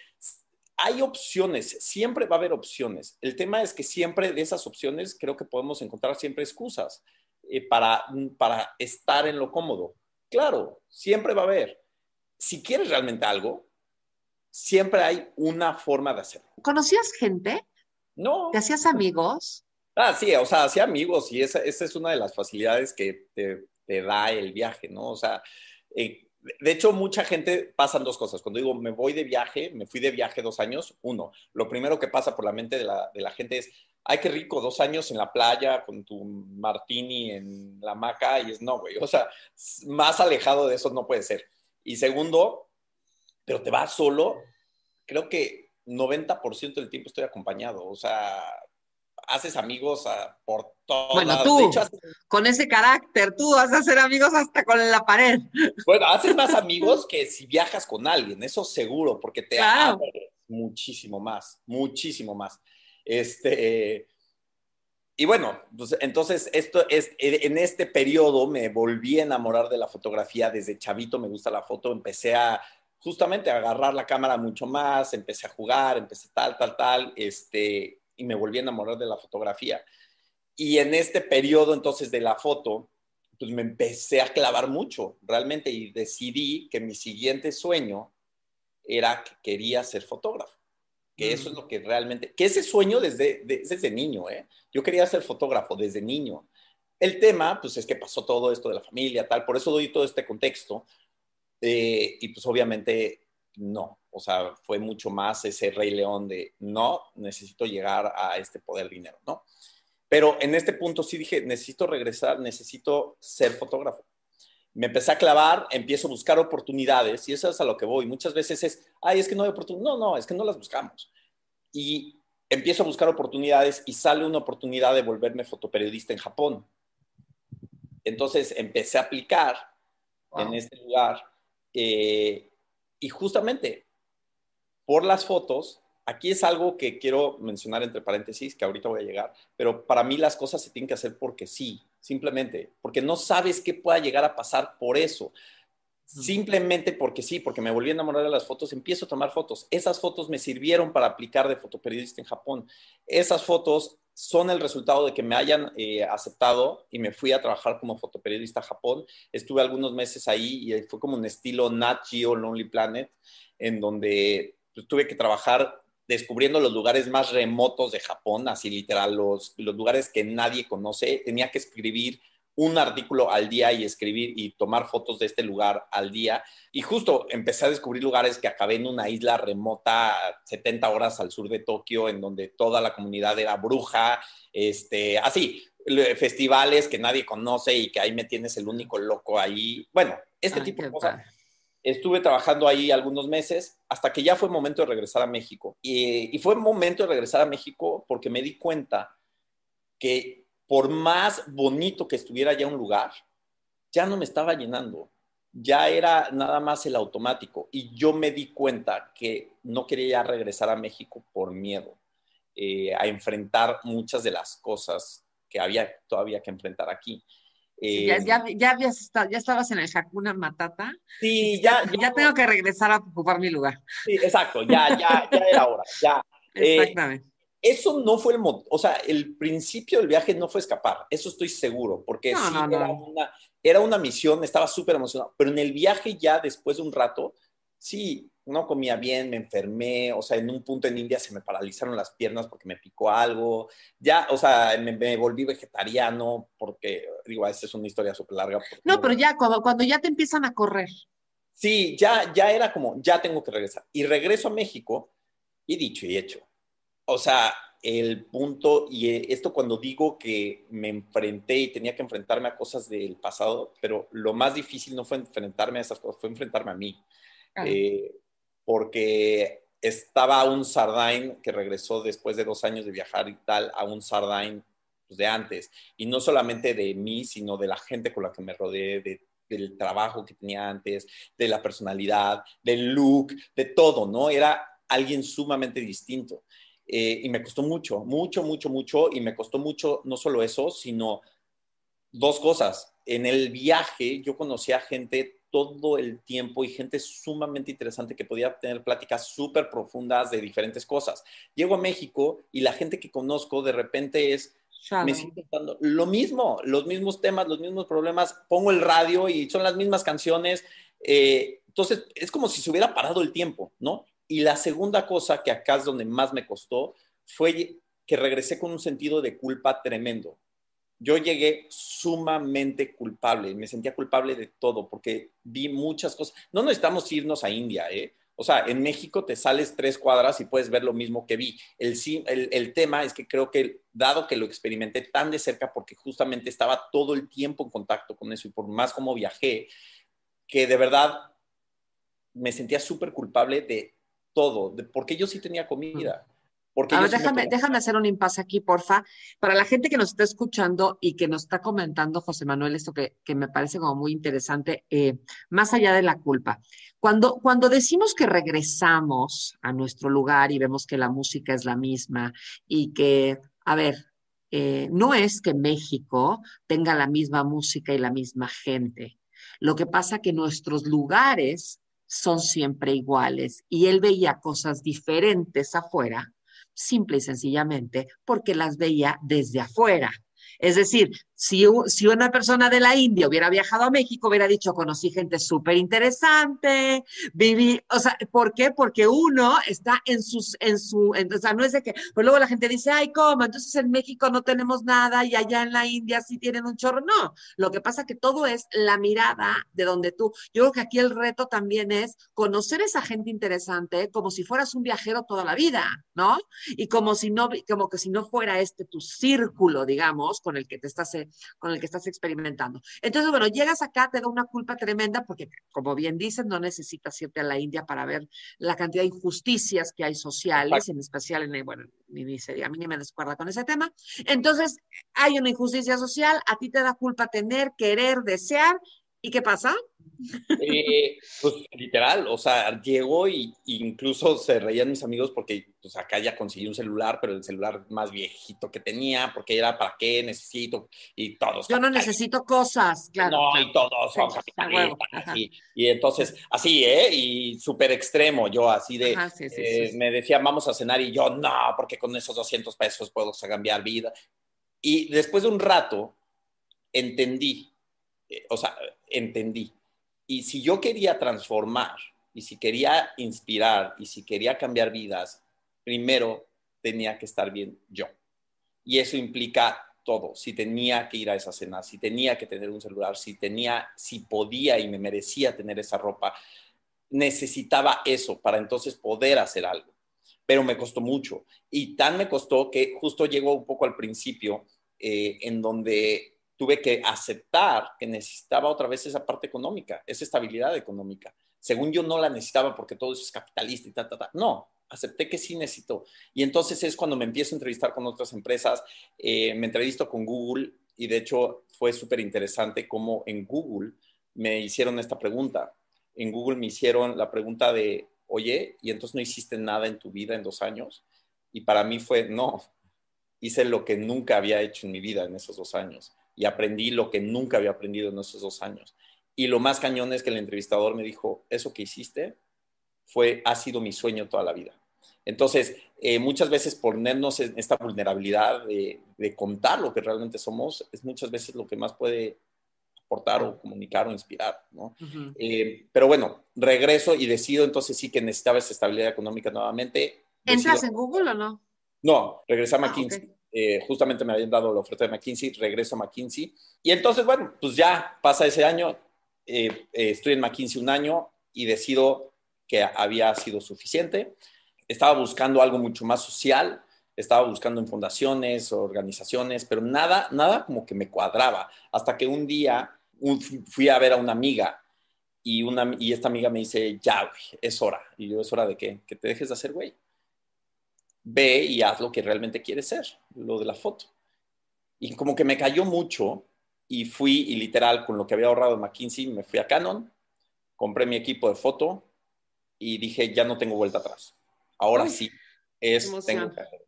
hay opciones, siempre va a haber opciones. El tema es que siempre de esas opciones creo que podemos encontrar siempre excusas para estar en lo cómodo. Claro, siempre va a haber. Si quieres realmente algo, siempre hay una forma de hacerlo. ¿Conocías gente? No. ¿Te hacías amigos? Sí, o sea, hacía amigos y esa es una de las facilidades que te da el viaje, ¿no? O sea, de hecho, mucha gente pasan 2 cosas. Cuando digo me fui de viaje 2 años, lo primero que pasa por la mente de la gente es, ay, qué rico, 2 años en la playa con tu martini en la hamaca, y no, güey, o sea, más alejado de eso no puede ser. Y segundo, pero te vas solo, creo que 90% del tiempo estoy acompañado, o sea, haces amigos por todas. Bueno, tú, de hecho, con ese carácter, tú vas a hacer amigos hasta con la pared. Bueno, haces más amigos que si viajas con alguien, eso seguro, porque te abres muchísimo más, muchísimo más. Y bueno, pues entonces en este periodo me volví a enamorar de la fotografía. Desde chavito me gusta la foto, empecé justamente a agarrar la cámara mucho más, empecé a jugar, empecé tal, y me volví a enamorar de la fotografía. Y en este periodo entonces de la foto, pues me empecé a clavar mucho realmente y decidí que mi siguiente sueño era que quería ser fotógrafo. Que eso es lo que realmente, que ese sueño desde niño, yo quería ser fotógrafo desde niño. El tema, pues es que pasó todo esto de la familia, tal, por eso doy todo este contexto, y pues obviamente no, o sea, fue mucho más ese Rey León de no, necesito llegar a este poder dinero, ¿no? Pero en este punto sí dije, necesito regresar, necesito ser fotógrafo. Me empecé a clavar, empiezo a buscar oportunidades y eso es a lo que voy. Muchas veces es que no hay oportunidades. No, es que no las buscamos. Y empiezo a buscar oportunidades y sale una oportunidad de volverme fotoperiodista en Japón. Entonces empecé a aplicar en este lugar y justamente por las fotos, aquí es algo que quiero mencionar entre paréntesis, que ahorita voy a llegar, pero para mí las cosas se tienen que hacer porque sí, simplemente, porque no sabes qué pueda llegar a pasar por eso. Simplemente porque sí, porque me volví a enamorar de las fotos, empiezo a tomar fotos. Esas fotos me sirvieron para aplicar de fotoperiodista en Japón. Esas fotos son el resultado de que me hayan aceptado y me fui a trabajar como fotoperiodista a Japón. Estuve algunos meses ahí y fue como un estilo Nat Geo Lonely Planet, en donde pues, tuve que trabajar descubriendo los lugares más remotos de Japón, así literal, los lugares que nadie conoce. Tenía que escribir un artículo al día y escribir y tomar fotos de este lugar al día. Y justo empecé a descubrir lugares que acabé en una isla remota, 70 horas al sur de Tokio, en donde toda la comunidad era bruja, así, festivales que nadie conoce y que ahí me tienes el único loco ahí. Bueno, tipo de cosas. Estuve trabajando ahí algunos meses hasta que ya fue momento de regresar a México. Y fue momento de regresar a México porque me di cuenta que por más bonito que estuviera ya un lugar, ya no me estaba llenando. Ya era nada más el automático. Y yo me di cuenta que no quería ya regresar a México por miedo a enfrentar muchas de las cosas que había todavía que enfrentar aquí. Ya estabas en el Hakuna Matata. Sí, ya tengo que regresar a ocupar mi lugar. Sí, exacto, ya era hora. Ya. Exactamente. Eso no fue o sea, el principio del viaje no fue escapar, eso estoy seguro, porque era una misión, estaba súper emocionado, pero en el viaje ya después de un rato, sí, no comía bien, me enfermé, o sea, en un punto en India se me paralizaron las piernas porque me picó algo, ya, o sea, me volví vegetariano, porque, digo, esta es una historia súper larga. No, pero ya, cuando ya te empiezan a correr. Sí, ya era como, ya tengo que regresar, y regreso a México, y dicho y hecho. O sea, el punto, y esto cuando digo que me enfrenté y tenía que enfrentarme a cosas del pasado, pero lo más difícil no fue enfrentarme a esas cosas, fue enfrentarme a mí. Porque estaba un Sardain que regresó después de 2 años de viajar y tal, a un Sardain pues, de antes. Y no solamente de mí, sino de la gente con la que me rodeé, del trabajo que tenía antes, de la personalidad, del look, de todo, ¿no? Era alguien sumamente distinto. Y me costó mucho, y me costó mucho no solo eso, sino 2 cosas. En el viaje yo conocí a gente todo el tiempo y gente sumamente interesante que podía tener pláticas súper profundas de diferentes cosas. Llego a México y la gente que conozco de repente me siento contando lo mismo, los mismos temas, los mismos problemas, pongo el radio y son las mismas canciones. Entonces es como si se hubiera parado el tiempo, ¿no? Y la segunda cosa, que acá es donde más me costó, fue que regresé con un sentido de culpa tremendo. Yo llegué sumamente culpable, me sentía culpable de todo, porque vi muchas cosas. No necesitamos irnos a India, ¿eh? O sea, en México te sales 3 cuadras y puedes ver lo mismo que vi. El tema es que creo que, dado que lo experimenté tan de cerca, porque justamente estaba todo el tiempo en contacto con eso, y por más como viajé, que de verdad me sentía súper culpable de todo, porque yo sí tenía comida. Porque a ver, déjame hacer un impasse aquí, porfa. Para la gente que nos está escuchando y que nos está comentando, José Manuel, esto que me parece como muy interesante, más allá de la culpa. Cuando decimos que regresamos a nuestro lugar y vemos que la música es la misma y que, a ver, no es que México tenga la misma música y la misma gente. Lo que pasa que nuestros lugares son siempre iguales y él veía cosas diferentes afuera, simple y sencillamente porque las veía desde afuera. Es decir, si una persona de la India hubiera viajado a México, hubiera dicho, conocí gente súper interesante, viví, o sea, ¿por qué? Porque uno está o sea, no es de que, pues luego la gente dice, ay, ¿cómo? Entonces en México no tenemos nada y allá en la India sí tienen un chorro. No, lo que pasa es que todo es la mirada de donde tú, yo creo que aquí el reto también es conocer a esa gente interesante como si fueras un viajero toda la vida, ¿no? Y como que si no fuera tu círculo, digamos, con el que estás experimentando. Entonces, bueno, llegas acá, te da una culpa tremenda porque, como bien dicen, no necesitas irte a la India para ver la cantidad de injusticias que hay sociales, en especial a mí ni me descuerda con ese tema. Entonces, hay una injusticia social, a ti te da culpa tener, querer, desear, ¿y qué pasa? Pues literal, o sea, llego y incluso se reían mis amigos porque pues acá ya conseguí un celular, pero el celular más viejito que tenía, porque era para qué necesito, y todos Yo no capitalistas. necesito cosas, claro, No, claro. y todos Sí, son a huevo, capitalistas, ajá. y entonces, así, y súper extremo, yo así de, Ajá, sí, sí, sí. me decían, vamos a cenar, y yo, no, porque con esos 200 pesos puedo cambiar vida. Y después de un rato, entendí, o sea, entendí. Y si yo quería transformar, y si quería inspirar, y si quería cambiar vidas, primero tenía que estar bien yo. Y eso implica todo. Si tenía que ir a esa cena, si tenía que tener un celular, si podía y me merecía tener esa ropa, necesitaba eso para entonces poder hacer algo. Pero me costó mucho. Y tan me costó que justo llegó un poco al principio, en donde tuve que aceptar que necesitaba otra vez esa parte económica, esa estabilidad económica. Según yo no la necesitaba porque todo eso es capitalista y ta, ta, ta. No, acepté que sí necesito. Y entonces es cuando me empiezo a entrevistar con otras empresas, me entrevisto con Google y de hecho fue súper interesante cómo en Google me hicieron esta pregunta. En Google me hicieron la pregunta de, oye, ¿y entonces no hiciste nada en tu vida en 2 años? Y para mí fue, no, hice lo que nunca había hecho en mi vida en esos 2 años y aprendí lo que nunca había aprendido en esos 2 años. Y lo más cañón es que el entrevistador me dijo, eso que hiciste ha sido mi sueño toda la vida. Entonces, muchas veces ponernos en esta vulnerabilidad de contar lo que realmente somos es muchas veces lo que más puede aportar o comunicar o inspirar, ¿no? Ujú. Pero bueno, regreso y decido entonces sí que necesitaba esa estabilidad económica nuevamente. Decido, ¿Entras en Google o no? no, regresé a Ah, ok. McKinsey. Justamente me habían dado la oferta de McKinsey, regreso a McKinsey. Y entonces, bueno, pues ya pasa ese año, estoy en McKinsey un año y decido que había sido suficiente. Estaba buscando algo mucho más social, estaba buscando en fundaciones, organizaciones, pero nada, nada como que me cuadraba. Hasta que un día fui a ver a una amiga y esta amiga me dice, ya, güey, es hora. Y yo, ¿es hora de qué? Que te dejes de hacer, güey. Ve y haz lo que realmente quieres ser, lo de la foto. Y como que me cayó mucho y fui y literal con lo que había ahorrado en McKinsey me fui a Canon, compré mi equipo de foto y dije, ya no tengo vuelta atrás. Ahora Uy, sí, qué tengo emoción. que hacer.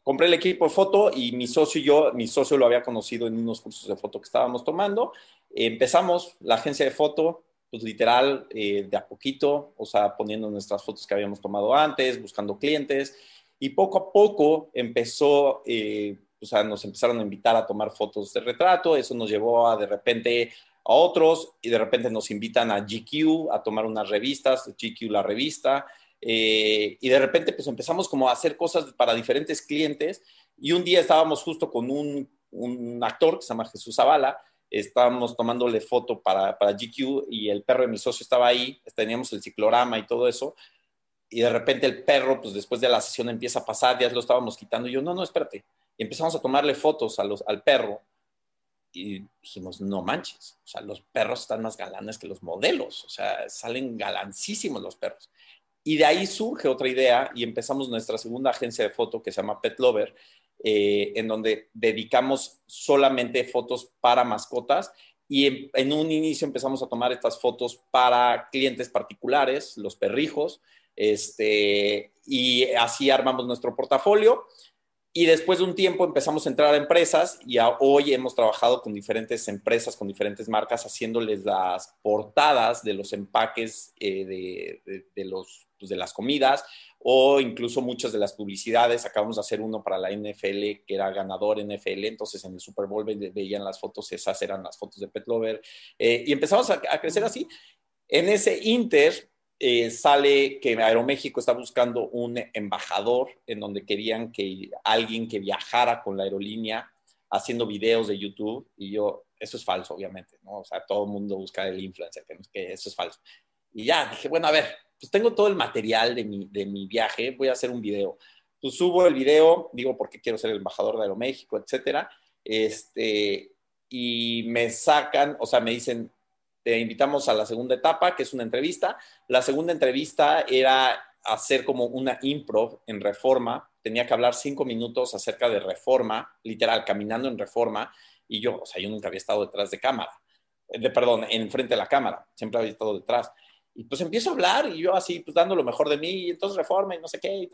Compré el equipo de foto y mi socio lo había conocido en unos cursos de foto que estábamos tomando. Empezamos la agencia de foto, pues literal, de a poquito, o sea, poniendo nuestras fotos que habíamos tomado antes, buscando clientes, y poco a poco empezó, o sea, nos empezaron a invitar a tomar fotos de retrato, eso nos llevó a de repente a otros, y de repente nos invitan a GQ a tomar unas revistas, GQ la revista, y de repente pues empezamos como a hacer cosas para diferentes clientes y un día estábamos justo con un actor que se llama Jesús Zavala, estábamos tomándole foto para GQ y el perro de mi socio estaba ahí, teníamos el ciclorama y todo eso y de repente el perro pues después de la sesión empieza a pasar, ya lo estábamos quitando y yo no, espérate, y empezamos a tomarle fotos al perro y dijimos, no manches, o sea, los perros están más galanes que los modelos, o sea, salen galancísimos los perros. Y de ahí surge otra idea y empezamos nuestra segunda agencia de foto que se llama Pet Lover, en donde dedicamos solamente fotos para mascotas y en un inicio empezamos a tomar estas fotos para clientes particulares, los perrijos, y así armamos nuestro portafolio. Y después de un tiempo empezamos a entrar a empresas y hoy hemos trabajado con diferentes empresas, con diferentes marcas, haciéndoles las portadas de los empaques pues de las comidas o incluso muchas de las publicidades. Acabamos de hacer uno para la NFL que era ganador NFL, entonces en el Super Bowl veían las fotos, esas eran las fotos de Pet Lover. Y empezamos a crecer así. En ese inter sale que Aeroméxico está buscando un embajador en donde querían que alguien que viajara con la aerolínea haciendo videos de YouTube y yo, eso es falso, obviamente, ¿no? O sea, todo el mundo busca el influencer, que eso es falso. Y ya, dije, bueno, a ver, pues tengo todo el material de mi viaje, voy a hacer un video. Pues subo el video, digo, porque quiero ser el embajador de Aeroméxico, etcétera. Y me sacan, o sea, me dicen, te invitamos a la segunda etapa, que es una entrevista. La segunda entrevista era hacer como una improv en Reforma. Tenía que hablar 5 minutos acerca de Reforma, literal, caminando en Reforma. Y yo, o sea, yo nunca había estado detrás de cámara. perdón, enfrente de la cámara, siempre había estado detrás. Y pues empiezo a hablar y yo así, pues dando lo mejor de mí, y entonces Reforma y no sé qué,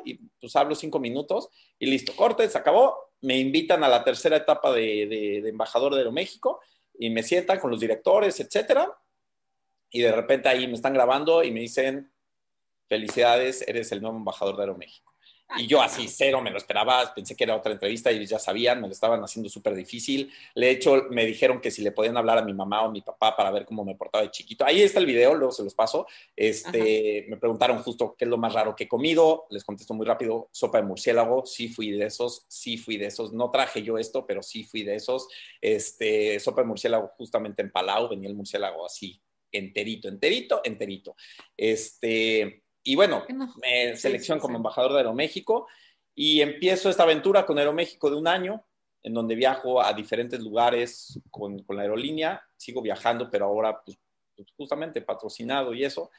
y pues hablo 5 minutos y listo, corte, se acabó. Me invitan a la tercera etapa de embajador de Aeroméxico y me sientan con los directores, etcétera. Y de repente ahí me están grabando y me dicen, felicidades, eres el nuevo embajador de Aeroméxico. Y yo así, cero, me lo esperaba, pensé que era otra entrevista y ellos ya sabían, me lo estaban haciendo súper difícil. De hecho, me dijeron que si le podían hablar a mi mamá o a mi papá para ver cómo me portaba de chiquito. Ahí está el video, luego se los paso. Me preguntaron justo qué es lo más raro que he comido. Les contesto muy rápido, sopa de murciélago, sí fui de esos. No traje yo esto, pero sí fui de esos. Sopa de murciélago justamente en Palau, venía el murciélago así, enterito. Y bueno, me seleccionan como embajador de Aeroméxico y empiezo esta aventura con Aeroméxico de un año, en donde viajo a diferentes lugares con la aerolínea. Sigo viajando, pero ahora pues, justamente patrocinado y eso.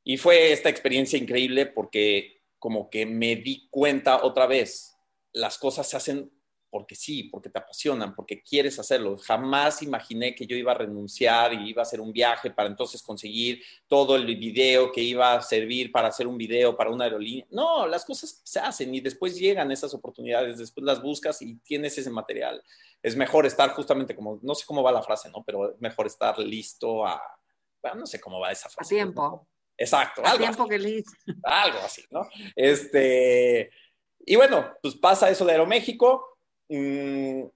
Y fue esta experiencia increíble porque como que me di cuenta otra vez, las cosas se hacen porque sí, porque te apasionan, porque quieres hacerlo. Jamás imaginé que yo iba a renunciar y iba a hacer un viaje para entonces conseguir todo el video que iba a servir para hacer un video para una aerolínea. No, las cosas se hacen y después llegan esas oportunidades, después las buscas y tienes ese material. Es mejor estar justamente como, no sé cómo va la frase, ¿no? Pero es mejor estar listo a, bueno, no sé cómo va esa frase. A tiempo. ¿No? Exacto. A tiempo así. Que listo. Algo así, ¿no? Y bueno, pues pasa eso de Aeroméxico. En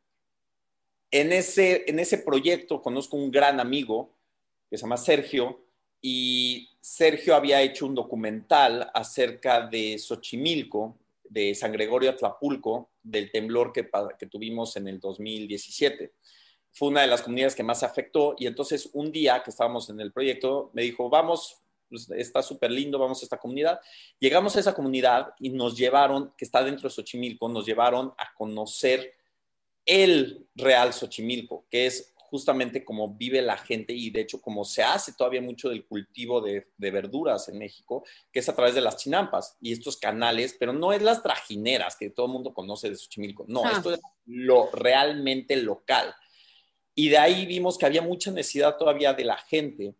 ese proyecto conozco un gran amigo que se llama Sergio, y Sergio había hecho un documental acerca de Xochimilco, de San Gregorio Atlapulco, del temblor que tuvimos en el 2017. Fue una de las comunidades que más se afectó, y entonces un día que estábamos en el proyecto me dijo, vamos, pues está súper lindo, vamos a esta comunidad. Llegamos a esa comunidad y nos llevaron, que está dentro de Xochimilco, nos llevaron a conocer el Real Xochimilco, que es justamente como vive la gente y de hecho como se hace todavía mucho del cultivo de verduras en México, que es a través de las chinampas y estos canales, pero no es las trajineras que todo el mundo conoce de Xochimilco, no, esto es lo realmente local. Y de ahí vimos que había mucha necesidad todavía de la gente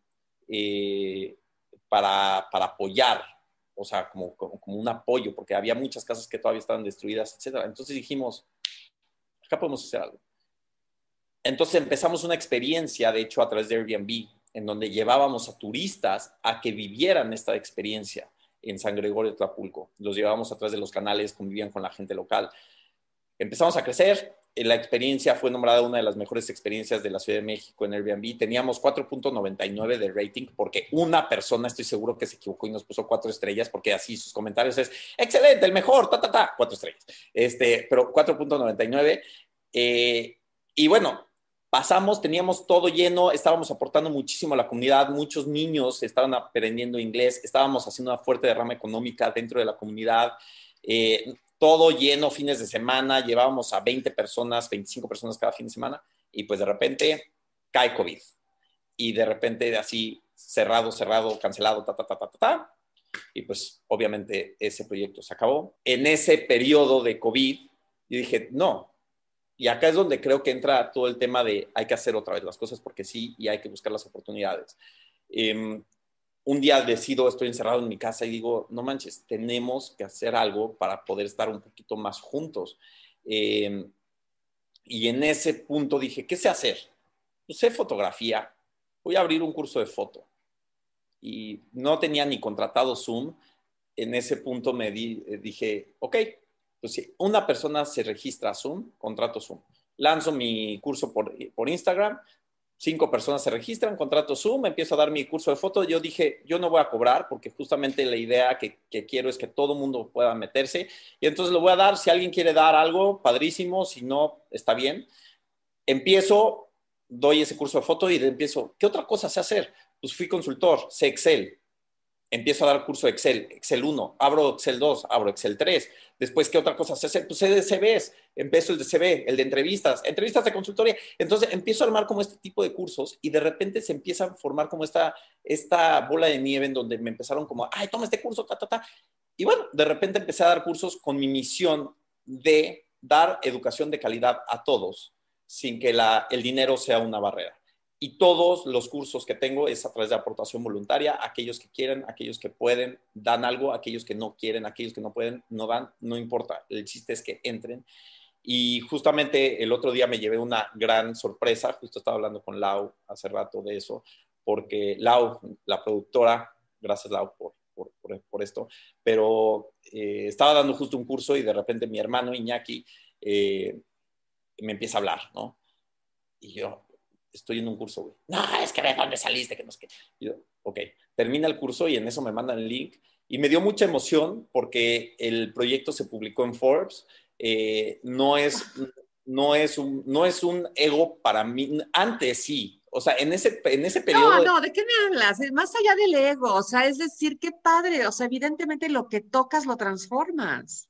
para apoyar, o sea, como un apoyo, porque había muchas casas que todavía estaban destruidas, etc. Entonces dijimos, acá podemos hacer algo. Entonces empezamos una experiencia, de hecho, a través de Airbnb, en donde llevábamos a turistas a que vivieran esta experiencia en San Gregorio Atlapulco. Los llevábamos a través de los canales, convivían con la gente local. Empezamos a crecer. La experiencia fue nombrada una de las mejores experiencias de la Ciudad de México en Airbnb. Teníamos 4.99 de rating porque una persona, estoy seguro que se equivocó y nos puso 4 estrellas porque así sus comentarios es excelente, el mejor, 4 estrellas. Pero 4.99. Y bueno, pasamos, teníamos todo lleno, estábamos aportando muchísimo a la comunidad, muchos niños estaban aprendiendo inglés, estábamos haciendo una fuerte derrama económica dentro de la comunidad. Todo lleno fines de semana, llevábamos a 20 personas, 25 personas cada fin de semana, y pues de repente cae COVID. Y de repente así cerrado, cancelado, y pues obviamente ese proyecto se acabó. En ese periodo de COVID, yo dije, no. Y acá es donde creo que entra todo el tema de hay que hacer otra vez las cosas porque sí, y hay que buscar las oportunidades. Un día estoy encerrado en mi casa y digo, no manches, tenemos que hacer algo para poder estar un poquito más juntos. Y en ese punto dije, ¿qué sé hacer? Pues sé fotografía, voy a abrir un curso de foto. Y no tenía ni contratado Zoom. En ese punto dije, ok, pues si una persona se registra a Zoom, contrato Zoom. Lanzo mi curso por Instagram. 5 personas se registran, contrato Zoom, empiezo a dar mi curso de foto. Yo dije, yo no voy a cobrar porque justamente la idea que quiero es que todo el mundo pueda meterse. Y entonces lo voy a dar. Si alguien quiere dar algo, padrísimo. Si no, está bien. Doy ese curso de foto y empiezo, ¿qué otra cosa sé hacer? Pues fui consultor, sé Excel. Empiezo a dar curso de Excel, Excel 1, abro Excel 2, abro Excel 3. Después, ¿qué otra cosa sé hacer? Pues sé de CVs, empiezo el de CV, el de entrevistas de consultoría. Entonces, empiezo a armar como este tipo de cursos y de repente se empieza a formar como esta bola de nieve en donde me empezaron como, ay, toma este curso, Y bueno, de repente empecé a dar cursos con mi misión de dar educación de calidad a todos sin que el dinero sea una barrera. Y todos los cursos que tengo es a través de aportación voluntaria. Aquellos que quieren, aquellos que pueden, dan algo. Aquellos que no quieren, aquellos que no pueden, no dan. No importa. El chiste es que entren. Y justamente el otro día me llevé una gran sorpresa. Justo estaba hablando con Lau hace rato de eso. Porque Lau, la productora, gracias Lau por esto, pero estaba dando justo un curso y de repente mi hermano Iñaki me empieza a hablar, ¿no? Y yo... estoy en un curso, güey. No, es que ve dónde saliste, que no sé qué. Y yo, ok, termina el curso y en eso me mandan el link. Y me dio mucha emoción porque el proyecto se publicó en Forbes. No es un ego para mí. Antes sí. O sea, en ese periodo... No, ¿de qué me hablas? Más allá del ego. O sea, es decir, qué padre. O sea, evidentemente lo que tocas lo transformas.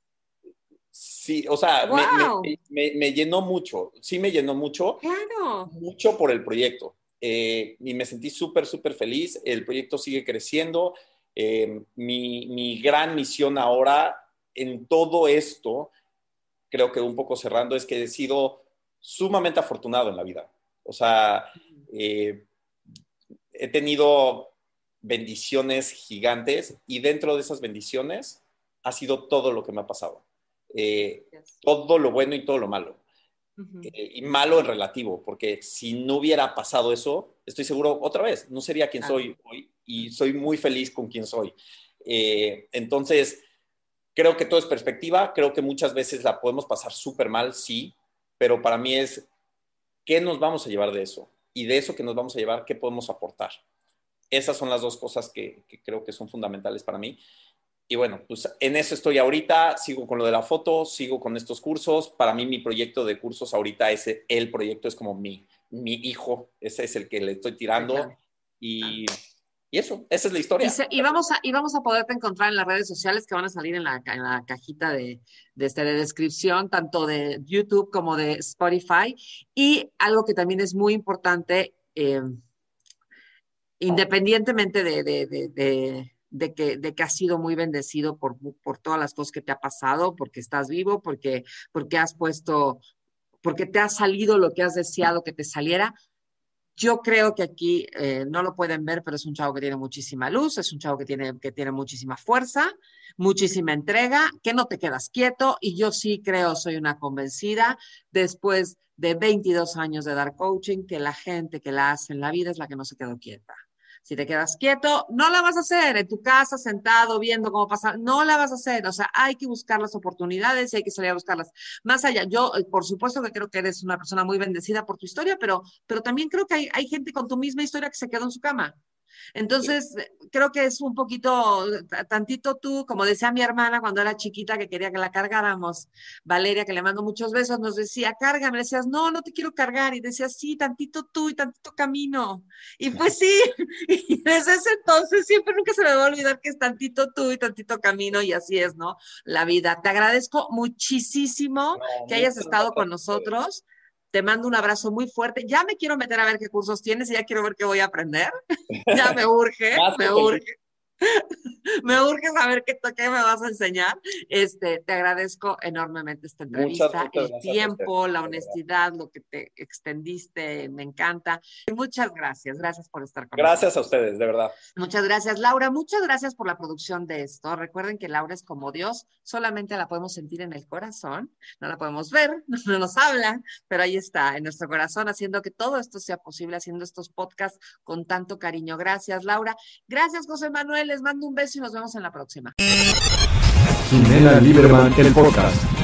Sí, o sea, wow. me llenó mucho, sí me llenó mucho, claro. Mucho por el proyecto. Y me sentí súper, súper feliz. El proyecto sigue creciendo. Mi gran misión ahora en todo esto, creo que un poco cerrando, es que he sido sumamente afortunado en la vida. O sea, he tenido bendiciones gigantes y dentro de esas bendiciones ha sido todo lo que me ha pasado. Todo lo bueno y todo lo malo. Y malo en relativo, porque si no hubiera pasado eso, estoy seguro, otra vez, no sería quien soy hoy y soy muy feliz con quien soy. Entonces, creo que todo es perspectiva, creo que muchas veces la podemos pasar súper mal, sí, pero para mí es, ¿qué nos vamos a llevar de eso? Y de eso que nos vamos a llevar, ¿qué podemos aportar? Esas son las dos cosas que creo que son fundamentales para mí. Y bueno, pues en eso estoy ahorita, sigo con lo de la foto, sigo con estos cursos. Para mí mi proyecto de cursos ahorita es el proyecto, es como mi hijo, ese es el que le estoy tirando. Claro. Y eso, esa es la historia. Y vamos a poderte encontrar en las redes sociales que van a salir en la cajita de descripción, tanto de YouTube como de Spotify. Y algo que también es muy importante, independientemente de que has sido muy bendecido por todas las cosas que te ha pasado, porque estás vivo, porque te ha salido lo que has deseado que te saliera. Yo creo que aquí no lo pueden ver, pero es un chavo que tiene muchísima luz, es un chavo que tiene muchísima fuerza, muchísima entrega, que no te quedas quieto, y yo sí creo, soy una convencida, después de 22 años de dar coaching, que la gente que la hace en la vida es la que no se quedó quieta. Si te quedas quieto, no la vas a hacer en tu casa, sentado, viendo cómo pasa, no la vas a hacer. O sea, hay que buscar las oportunidades y hay que salir a buscarlas. Más allá, yo, por supuesto que creo que eres una persona muy bendecida por tu historia, pero también creo que hay gente con tu misma historia que se quedó en su cama. Entonces, creo que es un poquito, tantito tú, como decía mi hermana cuando era chiquita que quería que la cargáramos, Valeria, que le mando muchos besos, nos decía, cárgame, le decías, no te quiero cargar, y decías, sí, tantito tú y tantito camino, y pues sí, y desde ese entonces siempre nunca se me va a olvidar que es tantito tú y tantito camino, y así es, ¿no? La vida. Te agradezco muchísimo que hayas estado con nosotros. Te mando un abrazo muy fuerte. Ya me quiero meter a ver qué cursos tienes y ya quiero ver qué voy a aprender. Ya me urge, me urge. Me urge saber qué me vas a enseñar. Te agradezco enormemente esta entrevista, el tiempo, la honestidad, lo que te extendiste, me encanta. Muchas gracias por estar con nosotros. Gracias a ustedes, de verdad. Muchas gracias, Laura. Muchas gracias por la producción de esto. Recuerden que Laura es como Dios, solamente la podemos sentir en el corazón, no la podemos ver, no nos habla, pero ahí está, en nuestro corazón, haciendo que todo esto sea posible, haciendo estos podcasts con tanto cariño. Gracias, Laura. Gracias, José Manuel. Les mando un beso y nos vemos en la próxima. Jimena Lieberman, el podcast.